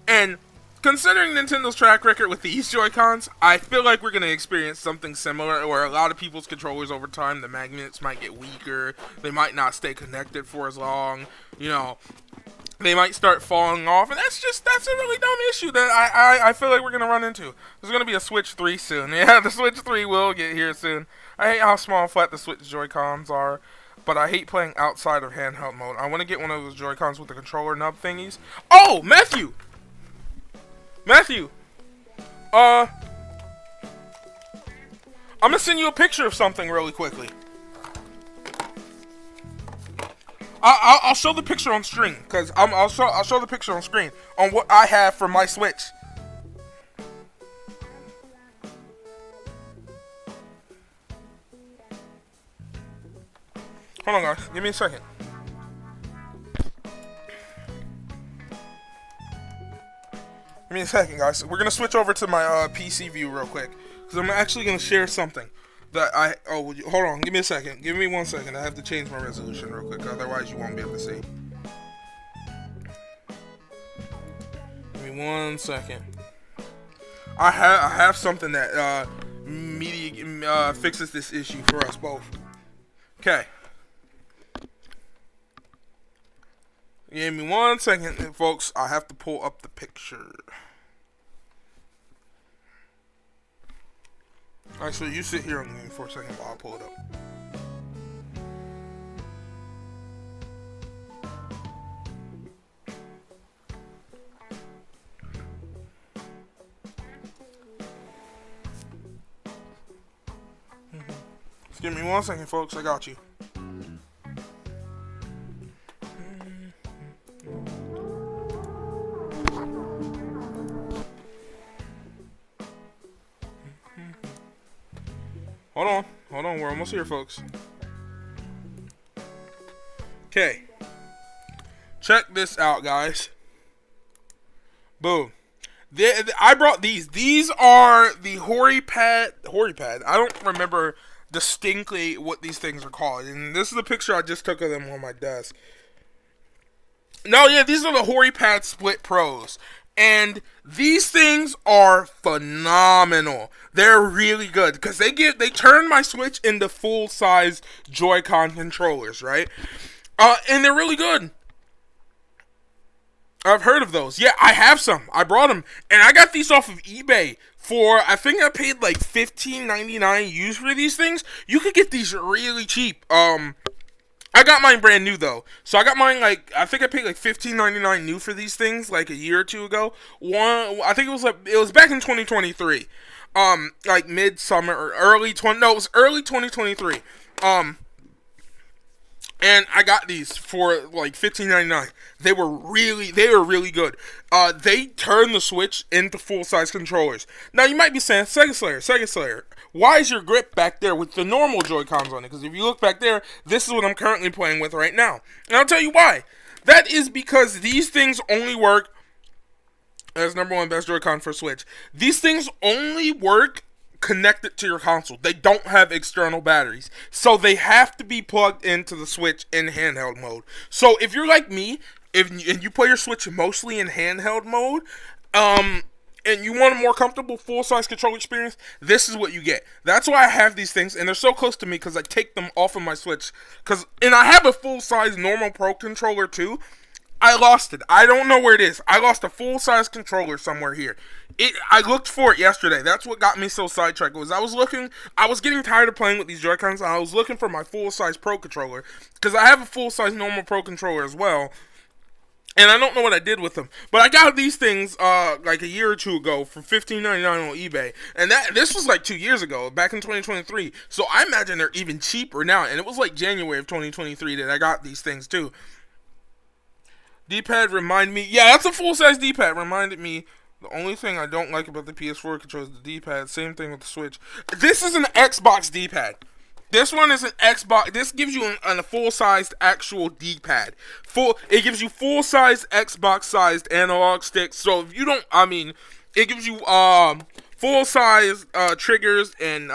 And considering Nintendo's track record with these Joy-Cons, I feel like we're going to experience something similar, where a lot of people's controllers over time, the magnets might get weaker, they might not stay connected for as long, you know, they might start falling off, and that's a really dumb issue that I feel like we're going to run into. There's going to be a Switch 3 soon. Yeah, the Switch 3 will get here soon. I hate how small and flat the Switch Joy-Cons are. But I hate playing outside of handheld mode. I want to get one of those Joy-Cons with the controller nub thingies. Oh, Matthew! I'm gonna send you a picture of something really quickly. I'll show the picture on screen, because I'll show the picture on screen on what I have for my Switch. Hold on, guys. Give me a second. Give me a second, guys. We're going to switch over to my PC view real quick, because I'm actually going to share something that hold on. Give me a second. Give me 1 second. I have to change my resolution real quick. Otherwise, you won't be able to see. Give me 1 second. I have something that fixes this issue for us both. Okay. Give me 1 second, folks. I have to pull up the picture. Actually, you sit here on me for a second while I pull it up. Just give me 1 second, folks. I got you. Hold on, we're almost here, folks. Okay. Check this out, guys. Boom. I brought these. These are the HoriPad. I don't remember distinctly what these things are called. And this is the picture I just took of them on my desk. No, yeah, these are the HoriPad Split Pros. And these things are phenomenal. They're really good because they turn my Switch into full-size Joy-Con controllers, right? And they're really good. I've heard of those. Yeah, I have some. I brought them, and I got these off of eBay for, I think I paid like $15.99 used for these things. You could get these really cheap. I got mine brand new though, so I got mine like, I think I paid like $15.99 new for these things like a year or two ago. I think it was back in 2023, like midsummer or it was early 2023. And I got these for like $15.99. They were really good. They turn the Switch into full-size controllers. Now you might be saying, Sega Slayer, why is your grip back there with the normal Joy-Cons on it? Because if you look back there, this is what I'm currently playing with right now. And I'll tell you why. That is because these things only work as number one best Joy-Con for Switch. These things only work connected to your console. They don't have external batteries, so they have to be plugged into the Switch in handheld mode. So if you're like me, and you play your Switch mostly in handheld mode, and you want a more comfortable full-size control experience, this is what you get. That's why I have these things, and they're so close to me because I take them off of my Switch. And I have a full-size normal Pro controller too. I lost it. I don't know where it is. I lost a full-size controller somewhere here. I looked for it yesterday. That's what got me so sidetracked. I was getting tired of playing with these Joy-Cons, and I was looking for my full-size Pro controller, because I have a full-size normal Pro controller as well, and I don't know what I did with them. But I got these things like a year or two ago for $15.99 on eBay, and this was like 2 years ago, back in 2023. So I imagine they're even cheaper now, and it was like January of 2023 that I got these things too. D-pad remind me. Yeah, that's a full-size D-pad. Reminded me. The only thing I don't like about the PS4 controller is the D-pad. Same thing with the Switch. This is an Xbox D-pad. This one is an Xbox. This gives you a full-sized actual D-pad. It gives you full-sized Xbox-sized analog sticks. So if you don't, it gives you full-size triggers and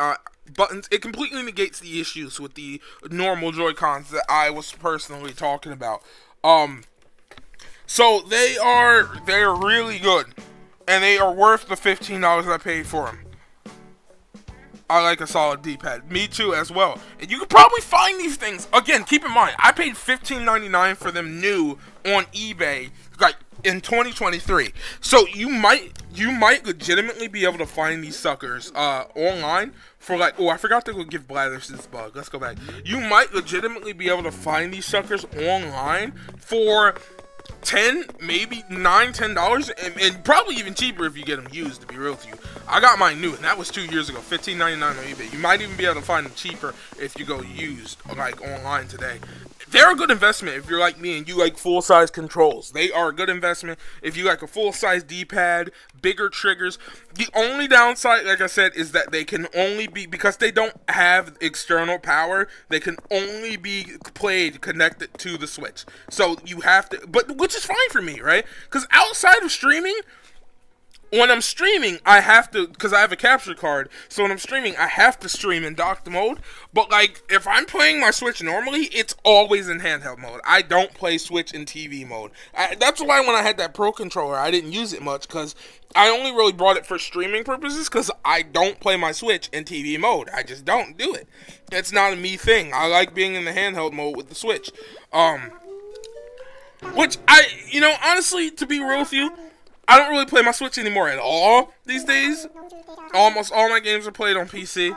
buttons. It completely negates the issues with the normal Joy-Cons that I was personally talking about. So they're really good, and they are worth the $15 I paid for them. I like a solid D-pad. Me too, as well. And you could probably find these things. Again, keep in mind, I paid $15.99 for them new on eBay, like in 2023. So you might legitimately be able to find these suckers online for like. Oh, I forgot to go give Blathers this bug. Let's go back. You might legitimately be able to find these suckers online for maybe $10, and probably even cheaper if you get them used, to be real with you. I got mine new, and that was 2 years ago, $15.99 on eBay. You might even be able to find them cheaper if you go used, like online today. They're a good investment if you're like me and you like full-size controls. They are a good investment if you like a full-size D-pad, bigger triggers. The only downside, like I said, is that they can only be, because they don't have external power, they can only be connected to the Switch. So you have to, which is fine for me, right? Because outside of streaming, when I'm streaming, I have to, because I have a capture card, so when I'm streaming, I have to stream in docked mode. But, like, if I'm playing my Switch normally, it's always in handheld mode. I don't play Switch in TV mode. That's why when I had that Pro controller, I didn't use it much, because I only really brought it for streaming purposes, because I don't play my Switch in TV mode. I just don't do it. It's not a me thing. I like being in the handheld mode with the Switch. Which, honestly, to be real with you, I don't really play my Switch anymore at all these days. Almost all my games are played on PC.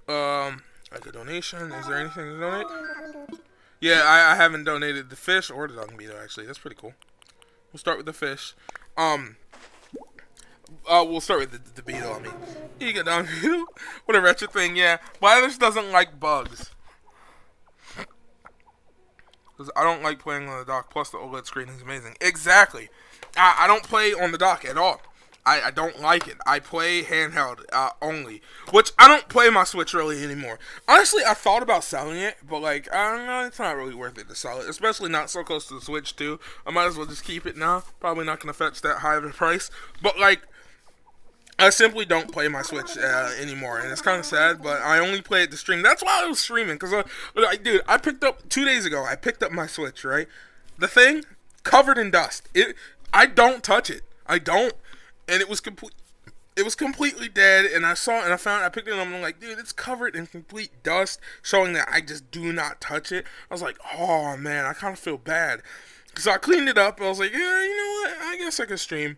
Like a donation. Is there anything to donate? Yeah, I haven't donated the fish or the Dung Beetle, actually. That's pretty cool. We'll start with the fish. We'll start with the beetle, You get Dung Beetle. What a wretched thing, yeah. Blathers doesn't like bugs. Because I don't like playing on the dock, plus the OLED screen is amazing. Exactly. I don't play on the dock at all. I don't like it. I play handheld only. Which, I don't play my Switch really anymore. Honestly, I thought about selling it, but like, I don't know, it's not really worth it to sell it. Especially not so close to the Switch too. I might as well just keep it now. Probably not going to fetch that high of a price. But like, I simply don't play my Switch anymore, and it's kind of sad, but I only play it to stream. That's why I was streaming, because, dude, I picked up, 2 days ago, I picked up my Switch, right? The thing, covered in dust. I don't touch it. I don't, and it was it was completely dead, and I saw it, and I picked it up, and I'm like, dude, it's covered in complete dust, showing that I just do not touch it. I was like, oh man, I kind of feel bad. So I cleaned it up, and I was like, yeah, you know what, I guess I could stream.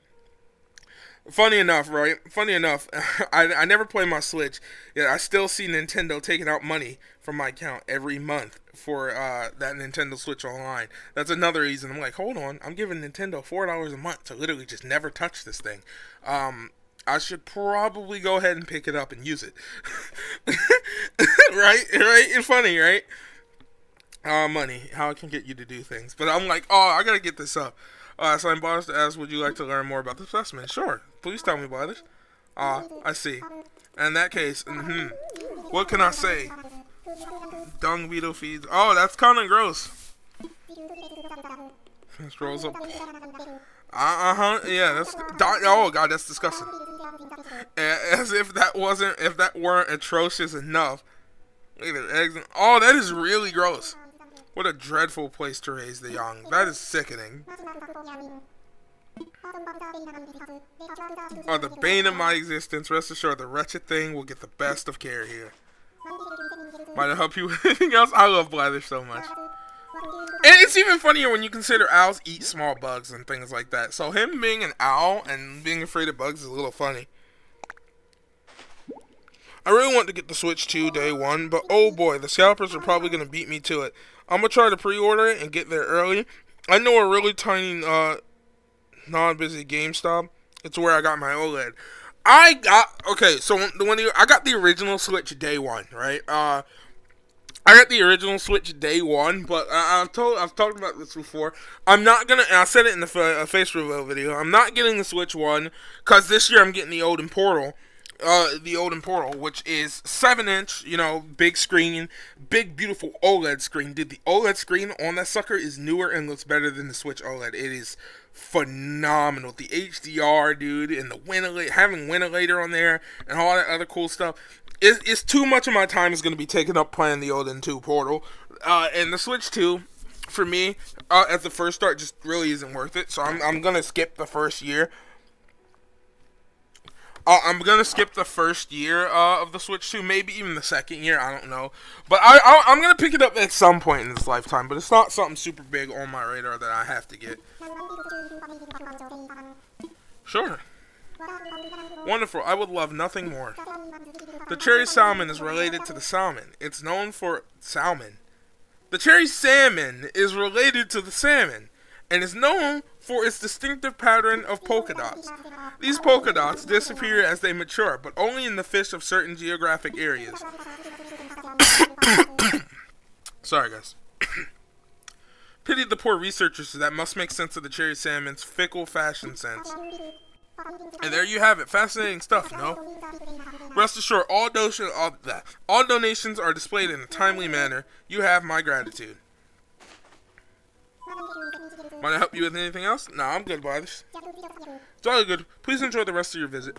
Funny enough, right? Funny enough, I never play my Switch, yet I still see Nintendo taking out money from my account every month for that Nintendo Switch Online. That's another reason I'm like, hold on, I'm giving Nintendo $4 a month to literally just never touch this thing. I should probably go ahead and pick it up and use it. Right? It's funny, right? Money, how I can get you to do things. But I'm like, oh, I gotta get this up. So I'm bothered to ask, would you like to learn more about the specimen? Sure. Please tell me about it. I see. In that case, what can I say? Dung beetle feeds. Oh, that's kind of gross. This rolls up. Yeah, that's. Oh god, that's disgusting. As if that weren't atrocious enough. Look at the eggs. Oh, that is really gross. What a dreadful place to raise the young. That is sickening. Oh, the bane of my existence. Rest assured, the wretched thing will get the best of care here. Might I help you with anything else? I love Blather so much. And it's even funnier when you consider owls eat small bugs and things like that. So him being an owl and being afraid of bugs is a little funny. I really want to get the Switch 2 day one, but oh boy, the scalpers are probably going to beat me to it. I'm going to try to pre-order it and get there early. I know a really tiny, non-busy GameStop. It's where I got my OLED. I got the original Switch day one, right? I got the original Switch day one, but I've talked about this before. I'm not gonna. I said it in the face reveal video. I'm not getting the Switch one because this year I'm getting the Odin Portal. Which is 7-inch, big screen, big beautiful OLED screen. Dude, the OLED screen on that sucker is newer and looks better than the Switch OLED. It is phenomenal. The HDR, dude, and the having ventilator on there and all that other cool stuff. It's too much of my time is going to be taken up playing the Odin 2 Portal. And the Switch 2, for me, at the first start, just really isn't worth it. So I'm going to skip the first year. I'm going to skip the first year of the Switch 2, maybe even the second year, I don't know. But I'm going to pick it up at some point in this lifetime, but it's not something super big on my radar that I have to get. Sure. Wonderful, I would love nothing more. The cherry salmon is related to the salmon. It's known for salmon. The cherry salmon is related to the salmon, and is known for its distinctive pattern of polka dots. These polka dots disappear as they mature, but only in the fish of certain geographic areas. Sorry, guys. Pity the poor researchers that must make sense of the cherry salmon's fickle fashion sense. And there you have it. Fascinating stuff, no? Rest assured, all donations are displayed in a timely manner. You have my gratitude. Might I help you with anything else? No, I'm good, brothers. It's all good. Please enjoy the rest of your visit.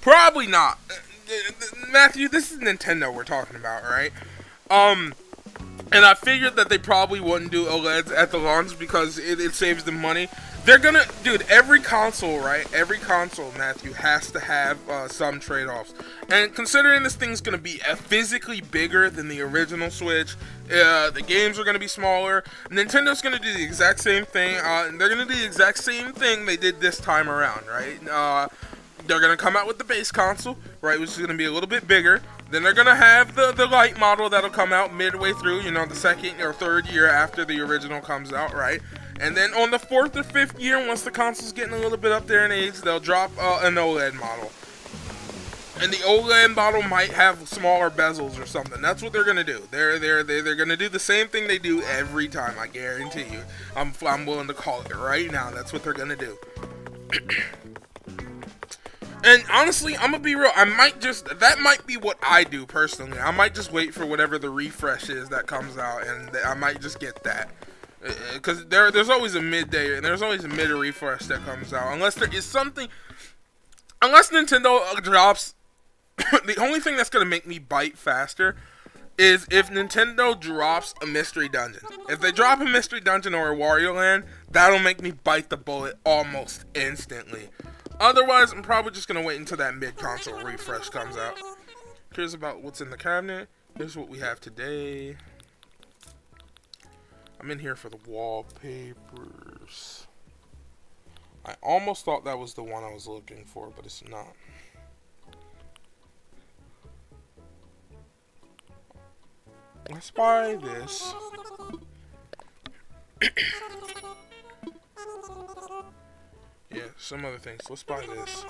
Probably not. Matthew, this is Nintendo we're talking about, right? And I figured that they probably wouldn't do OLEDs at the launch because it saves them money. They're gonna, dude, every console, right? Every console, Matthew, has to have some trade-offs. And considering this thing's gonna be physically bigger than the original Switch, the games are gonna be smaller. Nintendo's gonna do the exact same thing. They're gonna do the exact same thing they did this time around, right? They're gonna come out with the base console, right, which is gonna be a little bit bigger. Then they're gonna have the light model that'll come out midway through, the second or third year after the original comes out, right? And then on the 4th or 5th year, once the console's getting a little bit up there in age, they'll drop an OLED model. And the OLED model might have smaller bezels or something. That's what they're gonna do. They're gonna do the same thing they do every time. I guarantee you. I'm willing to call it right now. That's what they're gonna do. And honestly, I'm gonna be real. That might be what I do personally. I might just wait for whatever the refresh is that comes out, and I might just get that. Because there's always a midday, and there's always a mid refresh that comes out. Unless there is something, unless Nintendo drops The only thing that's gonna make me bite faster is if Nintendo drops a Mystery Dungeon. If they drop a Mystery Dungeon or a Wario Land, that'll make me bite the bullet almost instantly. Otherwise, I'm probably just gonna wait until that mid-console refresh comes out. Here's about what's in the cabinet. Here's what we have today. I'm in here for the wallpapers. I almost thought that was the one I was looking for, but it's not. Let's buy this. Yeah, some other things. Let's buy this.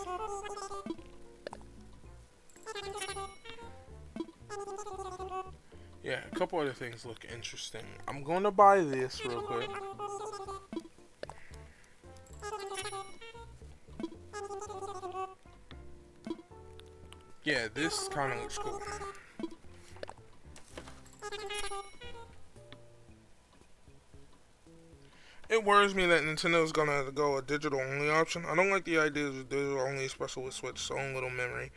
Yeah, a couple other things look interesting. I'm going to buy this real quick. Yeah, this kind of looks cool. It worries me that Nintendo's gonna go a digital only option. I don't like the idea of digital only, especially with Switch's own little memory.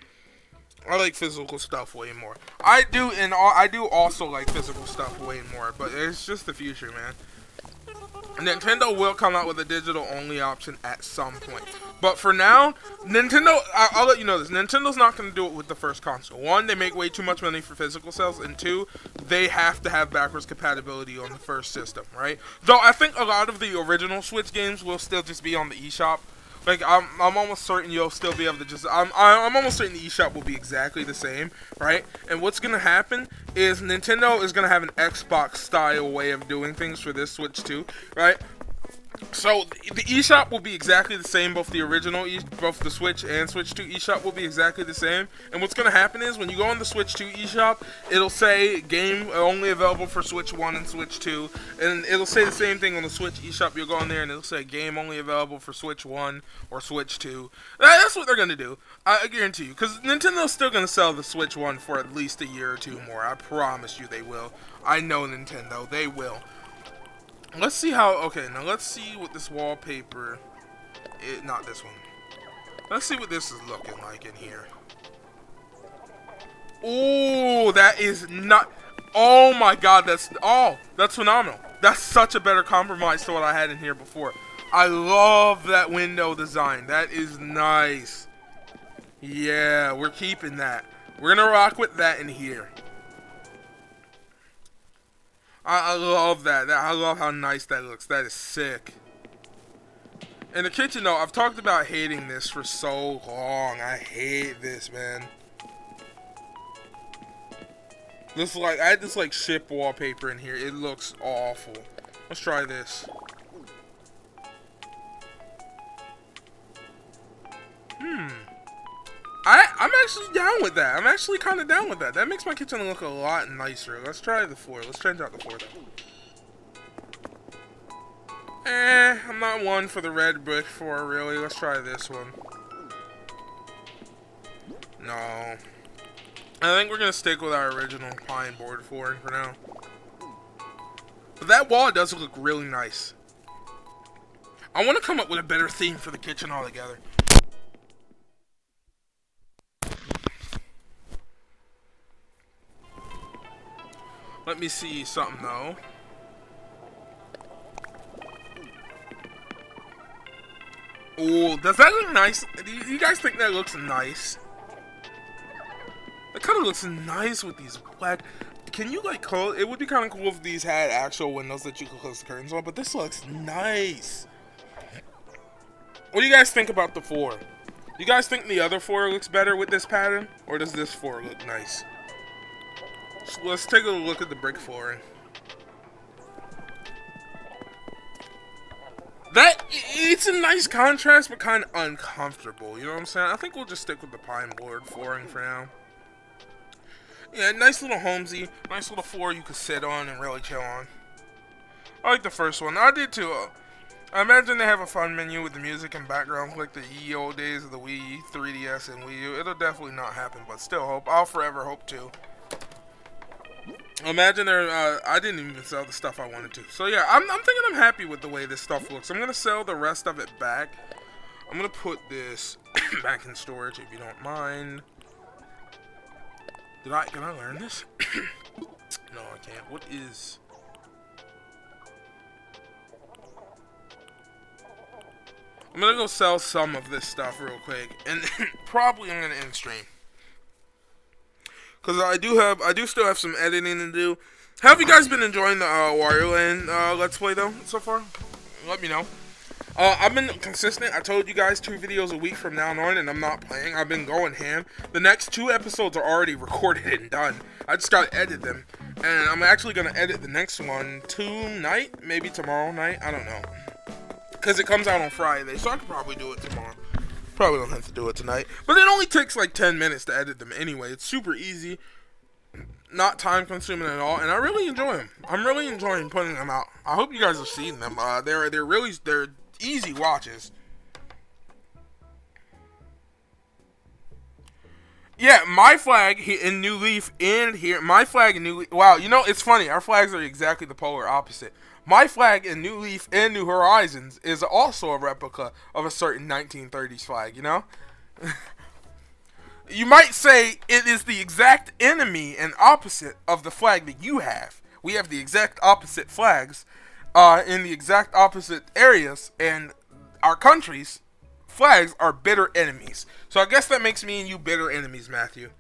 I like physical stuff way more. I do also like physical stuff way more, but it's just the future, man. Nintendo will come out with a digital only option at some point. But for now, Nintendo, I'll let you know this. Nintendo's not going to do it with the first console. One, they make way too much money for physical sales. And two, they have to have backwards compatibility on the first system, right? Though I think a lot of the original Switch games will still just be on the eShop. Like, I'm almost certain you'll still be able to just... I'm almost certain the eShop will be exactly the same, right? And what's going to happen is Nintendo is going to have an Xbox-style way of doing things for this Switch too, right? So, the eShop will be exactly the same, both the Switch and Switch 2 eShop will be exactly the same. And what's going to happen is, when you go on the Switch 2 eShop, it'll say, game only available for Switch 1 and Switch 2. And it'll say the same thing on the Switch eShop. You'll go in there and it'll say, game only available for Switch 1 or Switch 2. That's what they're going to do. I guarantee you. Because Nintendo's still going to sell the Switch 1 for at least a year or two more. I promise you they will. I know Nintendo. They will. Let's see how, okay, now let's see what this wallpaper, not this one. Let's see what this is looking like in here. Oh, that is not, oh my god, that's phenomenal. That's such a better compromise to what I had in here before. I love that window design. That is nice. Yeah, we're keeping that. We're gonna rock with that in here. I love that. I love how nice that looks. That is sick. In the kitchen, though, I've talked about hating this for so long. I hate this, man. This I had this like ship wallpaper in here. It looks awful. Let's try this. I'm actually down with that. I'm actually kind of down with that. That makes my kitchen look a lot nicer. Let's try the floor. Let's change out the floor, though. I'm not one for the red brick floor, really. Let's try this one. No. I think we're going to stick with our original pine board flooring for now. But that wall does look really nice. I want to come up with a better theme for the kitchen altogether. Let me see something, though. Oh, does that look nice? Do you guys think that looks nice? That kind of looks nice with these black... Can you, like, close... It would be kind of cool if these had actual windows that you could close the curtains on, but this looks nice. What do you guys think about the floor? Do you guys think the other floor looks better with this pattern? Or does this floor look nice? So let's take a look at the brick flooring. It's a nice contrast, but kind of uncomfortable. You know what I'm saying? I think we'll just stick with the pine board flooring for now. Yeah, nice little homesy. Nice little floor you could sit on and really chill on. I like the first one. I did too. I imagine they have a fun menu with the music and background like the ye old days of the Wii, 3DS, and Wii U. It'll definitely not happen, but still hope. I'll forever hope to. Imagine I didn't even sell the stuff I wanted to. So yeah, I'm thinking I'm happy with the way this stuff looks. I'm gonna sell the rest of it back. I'm gonna put this back in storage if you don't mind. Can I learn this? No, I can't. What is... I'm gonna go sell some of this stuff real quick, and probably I'm gonna end stream. Cause I do still have some editing to do. Have you guys been enjoying the Wario Land Let's Play though so far? Let me know. I've been consistent. I told you guys 2 videos a week from now on, and I'm not playing. I've been going ham. The next 2 episodes are already recorded and done. I just gotta edit them, and I'm actually gonna edit the next one tonight, maybe tomorrow night. I don't know, cause it comes out on Friday, so I could probably do it tomorrow. Probably don't have to do it tonight, but it only takes like 10 minutes to edit them anyway. It's super easy, not time consuming at all, and I really enjoy them. I'm really enjoying putting them out. I hope you guys have seen them. They're easy watches. Yeah, my flag in New Leaf and here, my flag in New Leaf. Wow, you know, it's funny. Our flags are exactly the polar opposite. My flag in New Leaf and New Horizons is also a replica of a certain 1930s flag, you know? You might say it is the exact enemy and opposite of the flag that you have. We have the exact opposite flags in the exact opposite areas, and our country's flags are bitter enemies. So I guess that makes me and you bitter enemies, Matthew.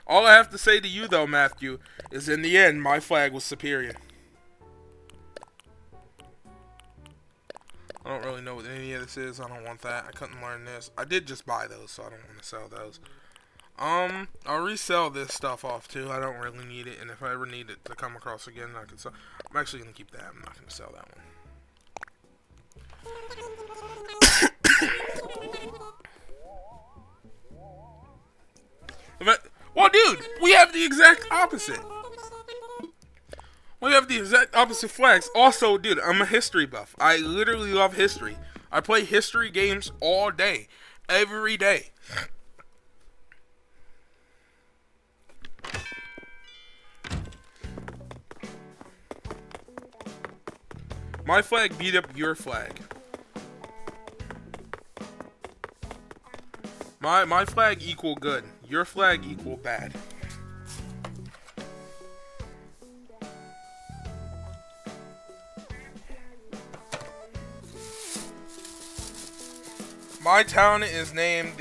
All I have to say to you, though, Matthew, is in the end, my flag was superior. I don't really know what any of this is. I don't want that. I couldn't learn this. I did just buy those, so I don't want to sell those. I'll resell this stuff off, too. I don't really need it, and if I ever need it to come across again, I can sell. I'm actually going to keep that. I'm not going to sell that one. Well, dude, we have the exact opposite. We have the exact opposite flags. Also, dude, I'm a history buff. I literally love history. I play history games all day. Every day. My flag beat up your flag. My flag equal good. Your flag equal bad. My town is named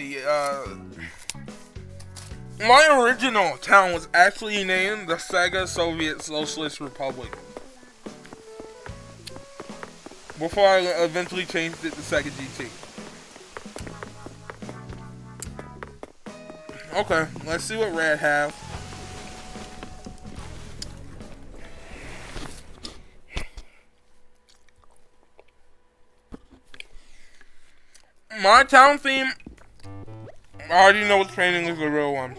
my original town was actually named the Sega Soviet Socialist Republic. Before I eventually changed it to Sega GT. Okay, let's see what Red have. My town theme, I already know which painting is the real one.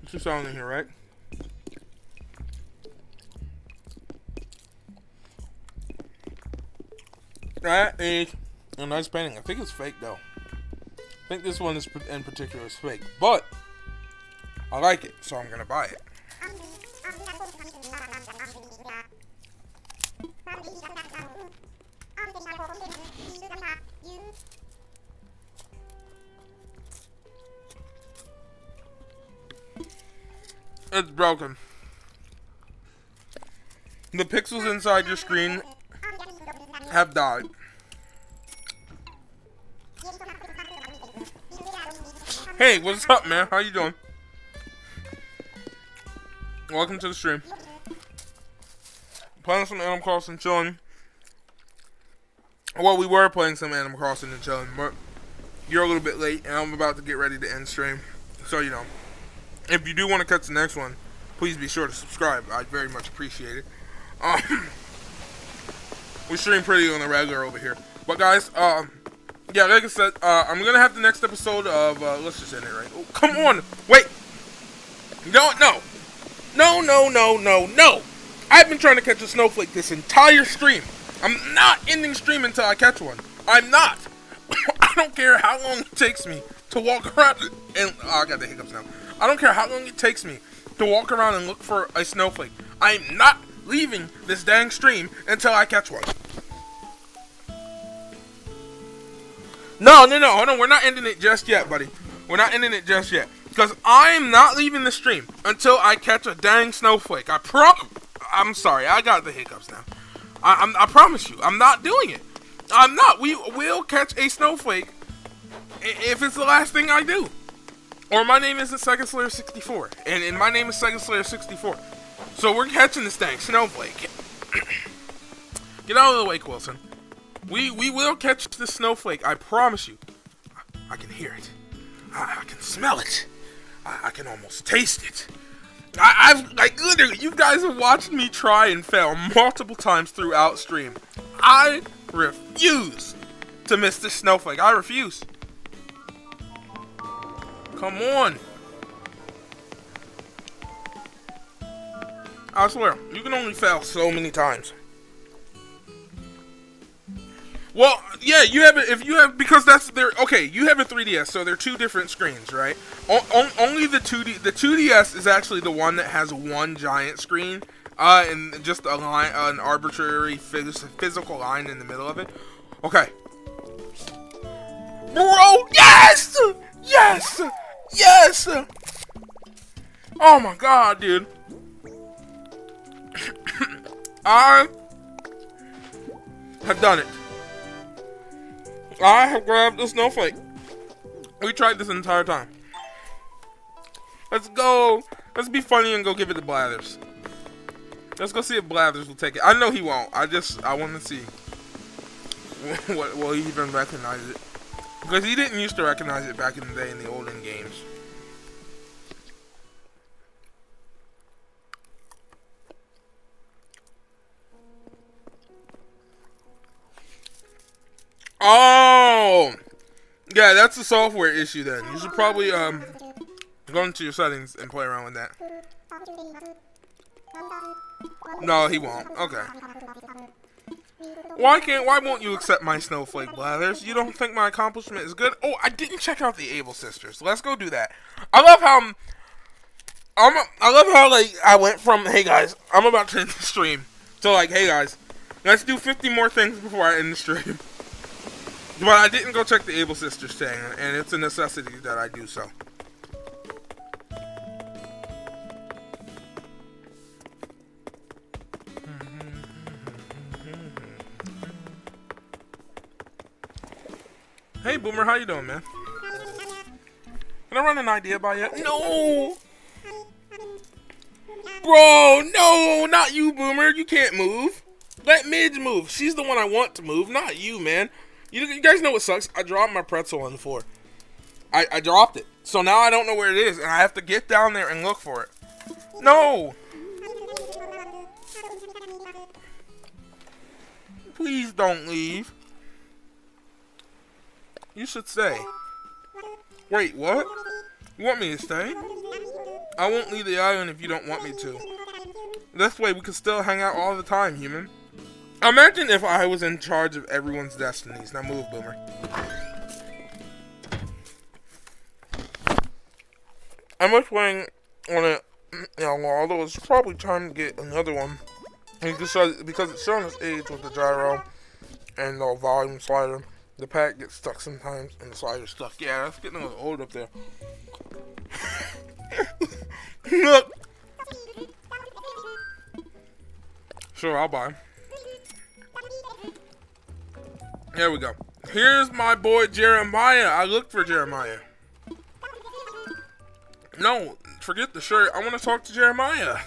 It's a song in here, right? That is a nice painting. I think it's fake though. I think this one is in particular is fake, but I like it, so I'm gonna buy it. It's broken. The pixels inside your screen have died. Hey, what's up, man? How you doing? Welcome to the stream. Playing some Animal Crossing, chilling. Well, we were playing some Animal Crossing and chilling, but you're a little bit late, and I'm about to get ready to end stream. So, you know, if you do want to catch the next one, please be sure to subscribe. I'd very much appreciate it. We stream pretty on the regular over here. But guys, yeah, like I said, I'm gonna have the next episode of, let's just end it right. Oh, come on! Wait! No! I've been trying to catch a snowflake this entire stream. I'm not ending stream until I catch one. I'm not! I don't care how long it takes me to walk around and, oh, I got the hiccups now. I don't care how long it takes me to walk around and look for a snowflake. I'm not leaving this dang stream until I catch one. No, hold on. We're not ending it just yet, buddy. We're not ending it just yet. Because I'm not leaving the stream until I catch a dang snowflake. I'm sorry, I got the hiccups now. I promise you, I'm not doing it. I'm not. We will catch a snowflake if it's the last thing I do. Or my name isn't Sega Slayer 64. And my name is Sega Slayer 64. So we're catching this dang snowflake. Get out of the way, Wilson. We will catch the snowflake. I promise you. I can hear it. I can smell it. I can almost taste it. I've literally, you guys have watched me try and fail multiple times throughout stream. I refuse to miss this snowflake. I refuse. Come on. I swear, you can only fail so many times. Well, yeah, you have it. If you have, because that's their. Okay, you have a 3DS, so they're two different screens, right? Only the 2D. The 2DS is actually the one that has one giant screen, and just a line, an arbitrary physical line in the middle of it. Okay, bro. Yes, yes, yes. Oh my god, dude. I have done it. I have grabbed a snowflake. We tried this entire time. Let's go. Let's be funny and go give it to Blathers. Let's go see if Blathers will take it. I know he won't. I want to see. Will he even recognize it? Because he didn't used to recognize it back in the day in the olden games. Oh, yeah, that's a software issue then. You should probably go into your settings and play around with that. No, he won't. Okay. Why won't you accept my snowflake, Blathers? You don't think my accomplishment is good? Oh, I didn't check out the Able Sisters. Let's go do that. I love how like I went from, hey guys, I'm about to end the stream, to like, hey guys, let's do 50 more things before I end the stream. But I didn't go check the Able Sisters thing, and it's a necessity that I do so. Hey Boomer, how you doing, man? Can I run an idea by you? No! Bro, no! Not you, Boomer. You can't move. Let Midge move. She's the one I want to move, not you, man. You guys know what sucks? I dropped my pretzel on the floor. I dropped it. So now I don't know where it is, and I have to get down there and look for it. No! Please don't leave. You should stay. Wait, what? You want me to stay? I won't leave the island if you don't want me to. This way we can still hang out all the time, human. Imagine if I was in charge of everyone's destinies. Now move, Boomer. I'm just playing on it, although it's probably time to get another one. Because it's showing its age with the gyro and the volume slider. The pack gets stuck sometimes and the slider's stuck. Yeah, that's getting a little old up there. Look. Sure, I'll buy. There we go. Here's my boy Jeremiah. I looked for Jeremiah. No, forget the shirt. I want to talk to Jeremiah.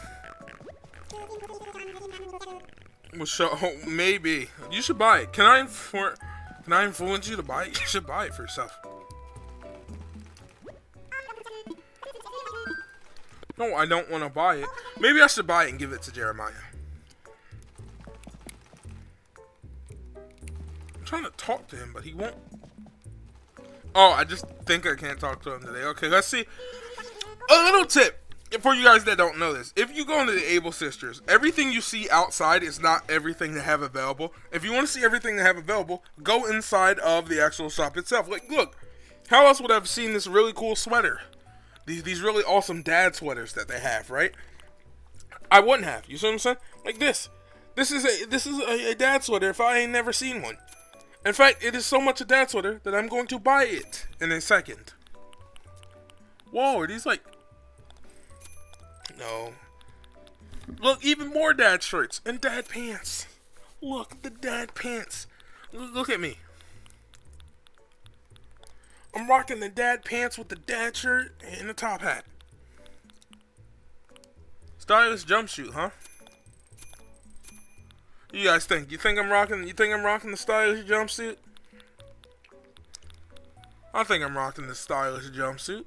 Well, so maybe you should buy it. Can I influence you to buy it? You should buy it for yourself. No, I don't want to buy it. Maybe I should buy it and give it to Jeremiah. I'm trying to talk to him, but he won't. Oh, I just think I can't talk to him today. Okay, let's see. A little tip for you guys that don't know this. If you go into the Able Sisters, everything you see outside is not everything they have available. If you want to see everything they have available, go inside of the actual shop itself. Like, look, how else would I have seen this really cool sweater? these really awesome dad sweaters that they have, right? I wouldn't have. You see what I'm saying? Like this. This is a dad sweater if I ain't never seen one. In fact, it is so much a dad sweater that I'm going to buy it in a second. Whoa, are these like... No. Look, even more dad shirts and dad pants. Look at the dad pants. Look at me. I'm rocking the dad pants with the dad shirt and the top hat. Stylish jumpsuit, huh? You guys think? You think I'm rocking the stylish jumpsuit? I think I'm rocking the stylish jumpsuit.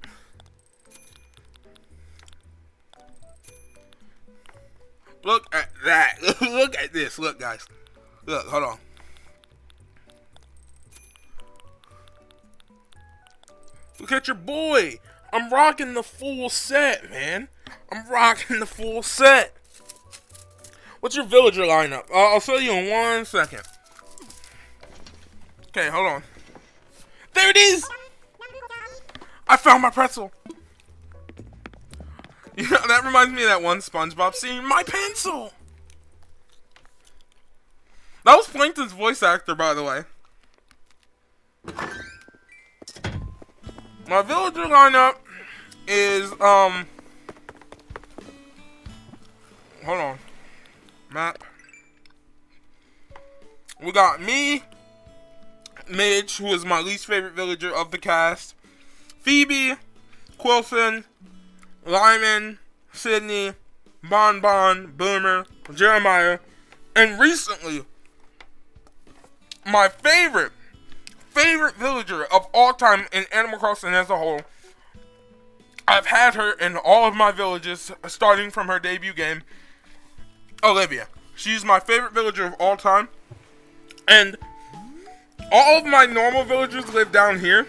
Look at that. Look at this. Look, guys. Look, hold on. Look at your boy. I'm rocking the full set, man. I'm rocking the full set. What's your villager lineup? I'll show you in 1 second. Okay, hold on. There it is! I found my pretzel. You know, that reminds me of that one SpongeBob scene. My pencil! That was Plankton's voice actor, by the way. My villager lineup is, hold on. Map. We got me, Midge, who is my least favorite villager of the cast, Phoebe, Quilson, Lyman, Sydney, Bon Bon, Boomer, Jeremiah, and recently, my favorite villager of all time in Animal Crossing as a whole. I've had her in all of my villages, starting from her debut game, Olivia. She's my favorite villager of all time. And all of my normal villagers live down here.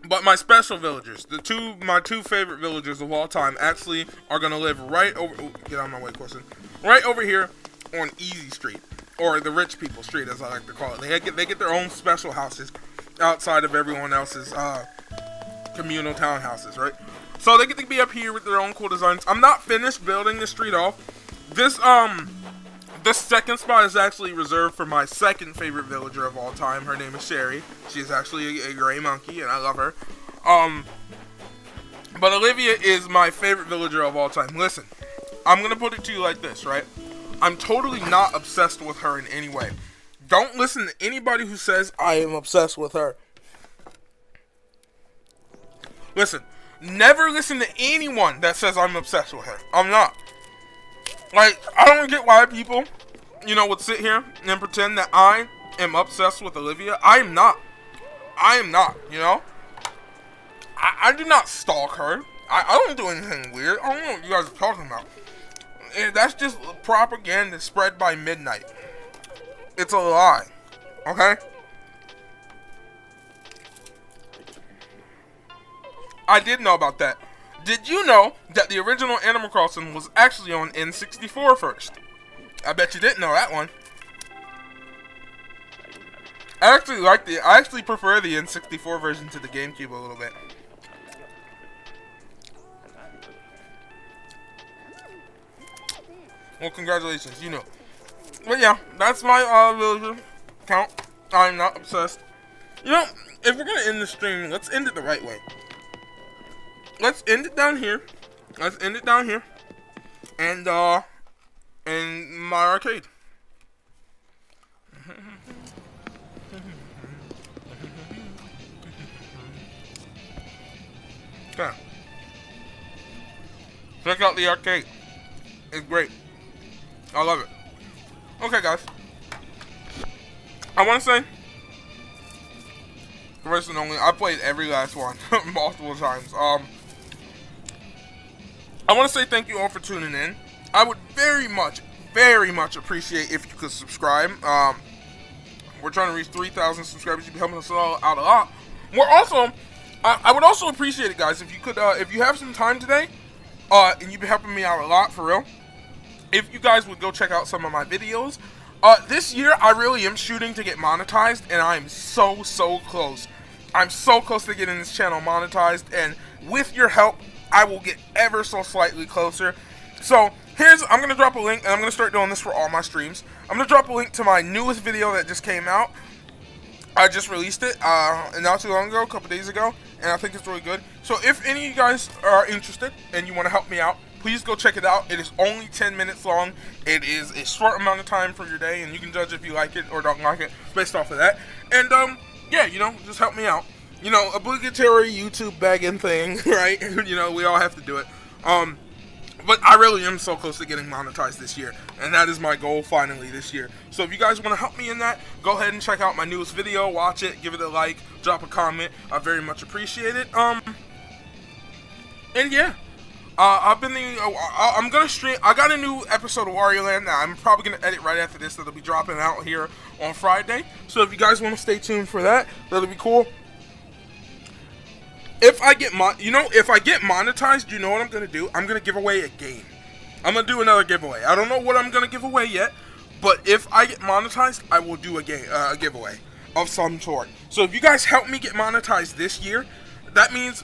But my special villagers, my two favorite villagers of all time, actually are gonna live right over. Oh, get out of my way, Corson. Right over here on Easy Street, or the Rich People Street, as I like to call it. They get their own special houses outside of everyone else's communal townhouses, right? So they get to be up here with their own cool designs. I'm not finished building the street off. This second spot is actually reserved for my second favorite villager of all time. Her name is Sherry. She is actually a gray monkey, and I love her. But Olivia is my favorite villager of all time. Listen, I'm gonna put it to you like this, right? I'm totally not obsessed with her in any way. Don't listen to anybody who says I am obsessed with her. Listen, never listen to anyone that says I'm obsessed with her. I'm not. Like, I don't get why people, would sit here and pretend that I am obsessed with Olivia. I am not. I do not stalk her. I don't do anything weird. I don't know what you guys are talking about. That's just propaganda spread by midnight. It's a lie. Okay? I did know about that. Did you know that the original Animal Crossing was actually on N64 first? I bet you didn't know that one. I actually liked it. I actually prefer the N64 version to the GameCube a little bit. Well, congratulations, But yeah, that's my villager count. I'm not obsessed. If we're gonna end the stream, let's end it the right way. Let's end it down here. And in my arcade. Okay. Check out the arcade. It's great. I love it. Okay, guys. I want to say, first and only, I played every last one multiple times. I want to say thank you all for tuning in. I would very much appreciate if you could subscribe. We're trying to reach 3,000 subscribers. You'd be helping us all out a lot. We're also, I would also appreciate it, guys, if you could, if you have some time today, and you'd be helping me out a lot, for real. If you guys would go check out some of my videos, This year I really am shooting to get monetized, and I'm so close. I'm so close to getting this channel monetized, and with your help, I will get ever so slightly closer. So I'm gonna drop a link, and I'm gonna start doing this for all my streams. I'm gonna drop a link to my newest video that just came out. I just released it not too long ago, a couple days ago, and I think it's really good. So if any of you guys are interested and you want to help me out, please go check it out. It is only 10 minutes long. It is a short amount of time for your day, and you can judge if you like it or don't like it based off of that. And yeah, just help me out. Obligatory YouTube begging thing, right? We all have to do it. But I really am so close to getting monetized this year, and that is my goal finally this year. So if you guys want to help me in that, go ahead and check out my newest video, watch it, give it a like, drop a comment. I very much appreciate it. And yeah, I'm gonna stream. I got a new episode of Wario Land that I'm probably gonna edit right after this. That'll be dropping out here on Friday. So if you guys want to stay tuned for that, that'll be cool. If I get monetized, you know what I'm gonna do? I'm gonna give away a game. I'm gonna do another giveaway. I don't know what I'm gonna give away yet, but if I get monetized, I will do a giveaway of some sort. So if you guys help me get monetized this year, that means,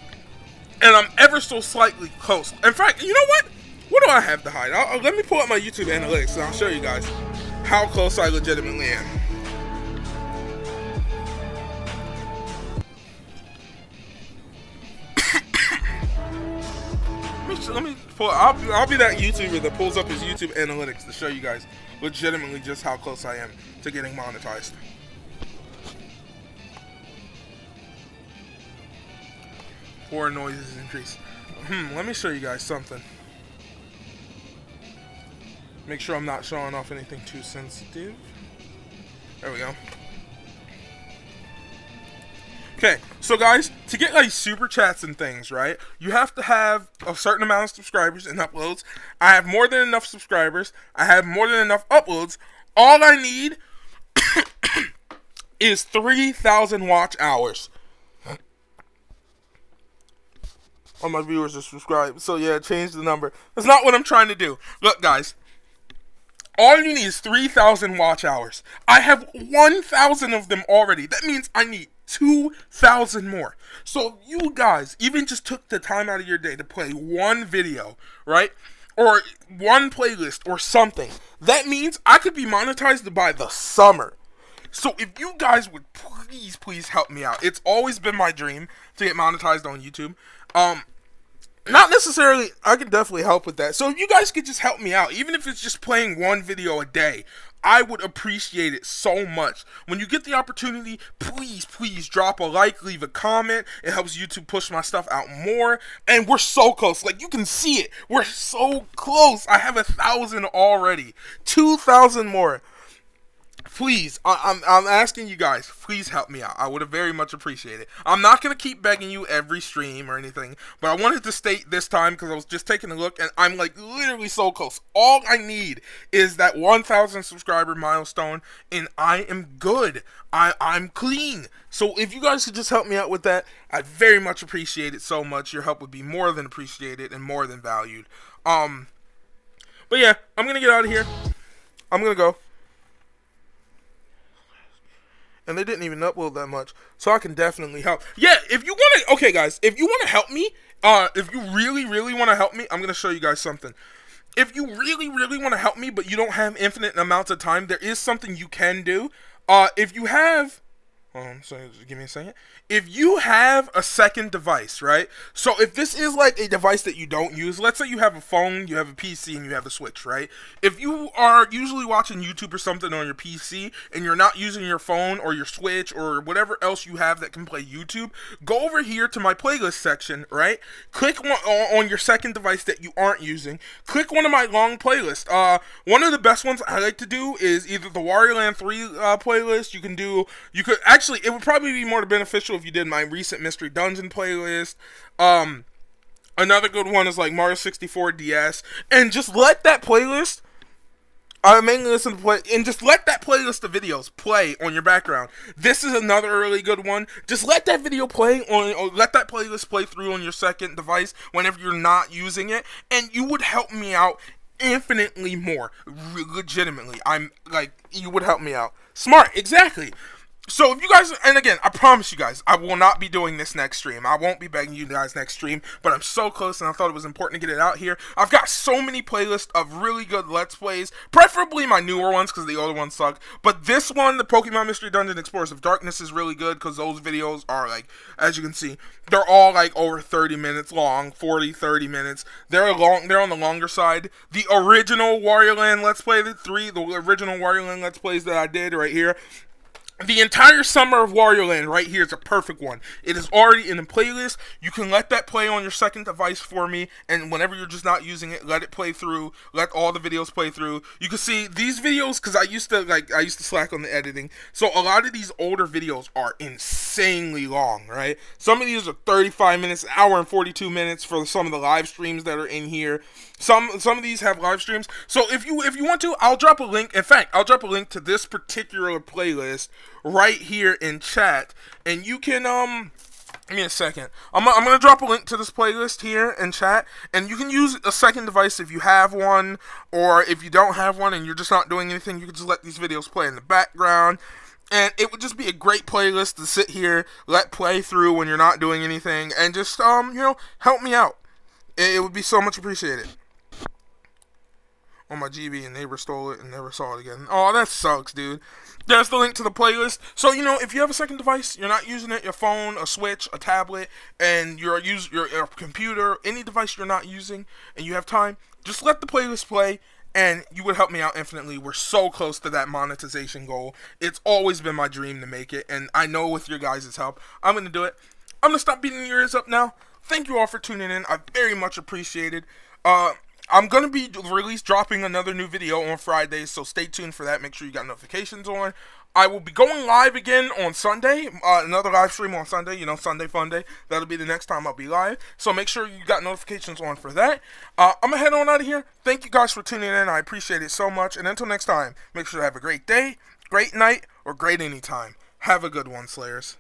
and I'm ever so slightly close. In fact, you know what? What do I have to hide? Let me pull up my YouTube analytics, and I'll show you guys how close I legitimately am. Let me pull. I'll be that YouTuber that pulls up his YouTube analytics to show you guys legitimately just how close I am to getting monetized. Foreign noises increase. Let me show you guys something. Make sure I'm not showing off anything too sensitive. There we go. Okay, so guys, to get like super chats and things, right, you have to have a certain amount of subscribers and uploads. I have more than enough subscribers. I have more than enough uploads. All I need is 3,000 watch hours. All my viewers are subscribed. So yeah, change the number. That's not what I'm trying to do. Look, guys. All you need is 3,000 watch hours. I have 1,000 of them already. That means I need 2,000 more. So if you guys even just took the time out of your day to play one video, right? Or one playlist or something, that means I could be monetized by the summer. So if you guys would please help me out. It's always been my dream to get monetized on YouTube. Not necessarily, I can definitely help with that. So if you guys could just help me out, even if it's just playing one video a day, I would appreciate it so much. When you get the opportunity, please drop a like, leave a comment. It helps YouTube push my stuff out more. And we're so close. Like, you can see it. We're so close. I have 1,000 already. 2,000 more. Please, I'm asking you guys, please help me out. I would have very much appreciated it. I'm not going to keep begging you every stream or anything, but I wanted to state this time because I was just taking a look, and I'm like literally so close. All I need is that 1,000 subscriber milestone, and I am good. I'm clean. So if you guys could just help me out with that, I'd very much appreciate it so much. Your help would be more than appreciated and more than valued. But yeah, I'm going to get out of here. I'm going to go. And they didn't even upload that much, so I can definitely help. Yeah, if you want to, okay guys, if you want to help me, if you really want to help me, I'm going to show you guys something. If you really want to help me, but you don't have infinite amounts of time, there is something you can do. If you have, sorry, just give me a second. If you have a second device, right? So if this is like a device that you don't use, let's say you have a phone, you have a PC, and you have a Switch, right? If you are usually watching YouTube or something on your PC, and you're not using your phone or your Switch or whatever else you have that can play YouTube, go over here to my playlist section, right? Click on your second device that you aren't using. Click one of my long playlists. One of the best ones I like to do is either the Wario Land 3 playlist. Actually, it would probably be more beneficial if you did my recent Mystery Dungeon playlist. Another good one is like Mario 64 DS, and just let that playlist, I mainly listen to play, and just let that playlist of videos play on your background. This is another really good one. Just let that video play on, or let that playlist play through on your second device whenever you're not using it, and you would help me out infinitely more. Legitimately. I'm like, you would help me out. Smart, exactly. So if you guys, and again, I promise you guys, I will not be doing this next stream. I won't be begging you guys next stream, but I'm so close, and I thought it was important to get it out here. I've got so many playlists of really good Let's Plays, preferably my newer ones, because the older ones suck. But this one, the Pokemon Mystery Dungeon Explorers of Darkness, is really good, because those videos are, like, as you can see, they're all, like, over 30 minutes long, 40, 30 minutes. They're on the longer side. The original Wario Land Let's Play, the original Wario Land Let's Plays that I did right here, the entire summer of Wario Land right here is a perfect one. It is already in a playlist. You can let that play on your second device for me, and whenever you're just not using it, let it play through. Let all the videos play through. You can see these videos, because I used to slack on the editing. So a lot of these older videos are insanely long, right? Some of these are 35 minutes, an hour and 42 minutes for some of the live streams that are in here. Some of these have live streams. So if you want to, I'll drop a link. In fact, I'll drop a link to this particular playlist right here in chat, and you can give me a second. I'm gonna drop a link to this playlist here in chat, and you can use a second device if you have one, or if you don't have one and you're just not doing anything, you can just let these videos play in the background. And it would just be a great playlist to sit here, let play through when you're not doing anything, and just help me out. It would be so much appreciated. On my GB, and neighbor stole it and never saw it again. Oh, that sucks, dude. There's the link to the playlist. So, if you have a second device, you're not using it, your phone, a Switch, a tablet, and your computer, any device you're not using, and you have time, just let the playlist play, and you would help me out infinitely. We're so close to that monetization goal. It's always been my dream to make it, and I know with your guys' help, I'm going to do it. I'm going to stop beating your ears up now. Thank you all for tuning in. I very much appreciate it. I'm going to be dropping another new video on Fridays, so stay tuned for that. Make sure you got notifications on. I will be going live again on Sunday, another live stream on Sunday, Sunday Fun Day. That'll be the next time I'll be live, so make sure you got notifications on for that. I'm going to head on out of here. Thank you guys for tuning in. I appreciate it so much, and until next time, make sure to have a great day, great night, or great anytime. Have a good one, Slayers.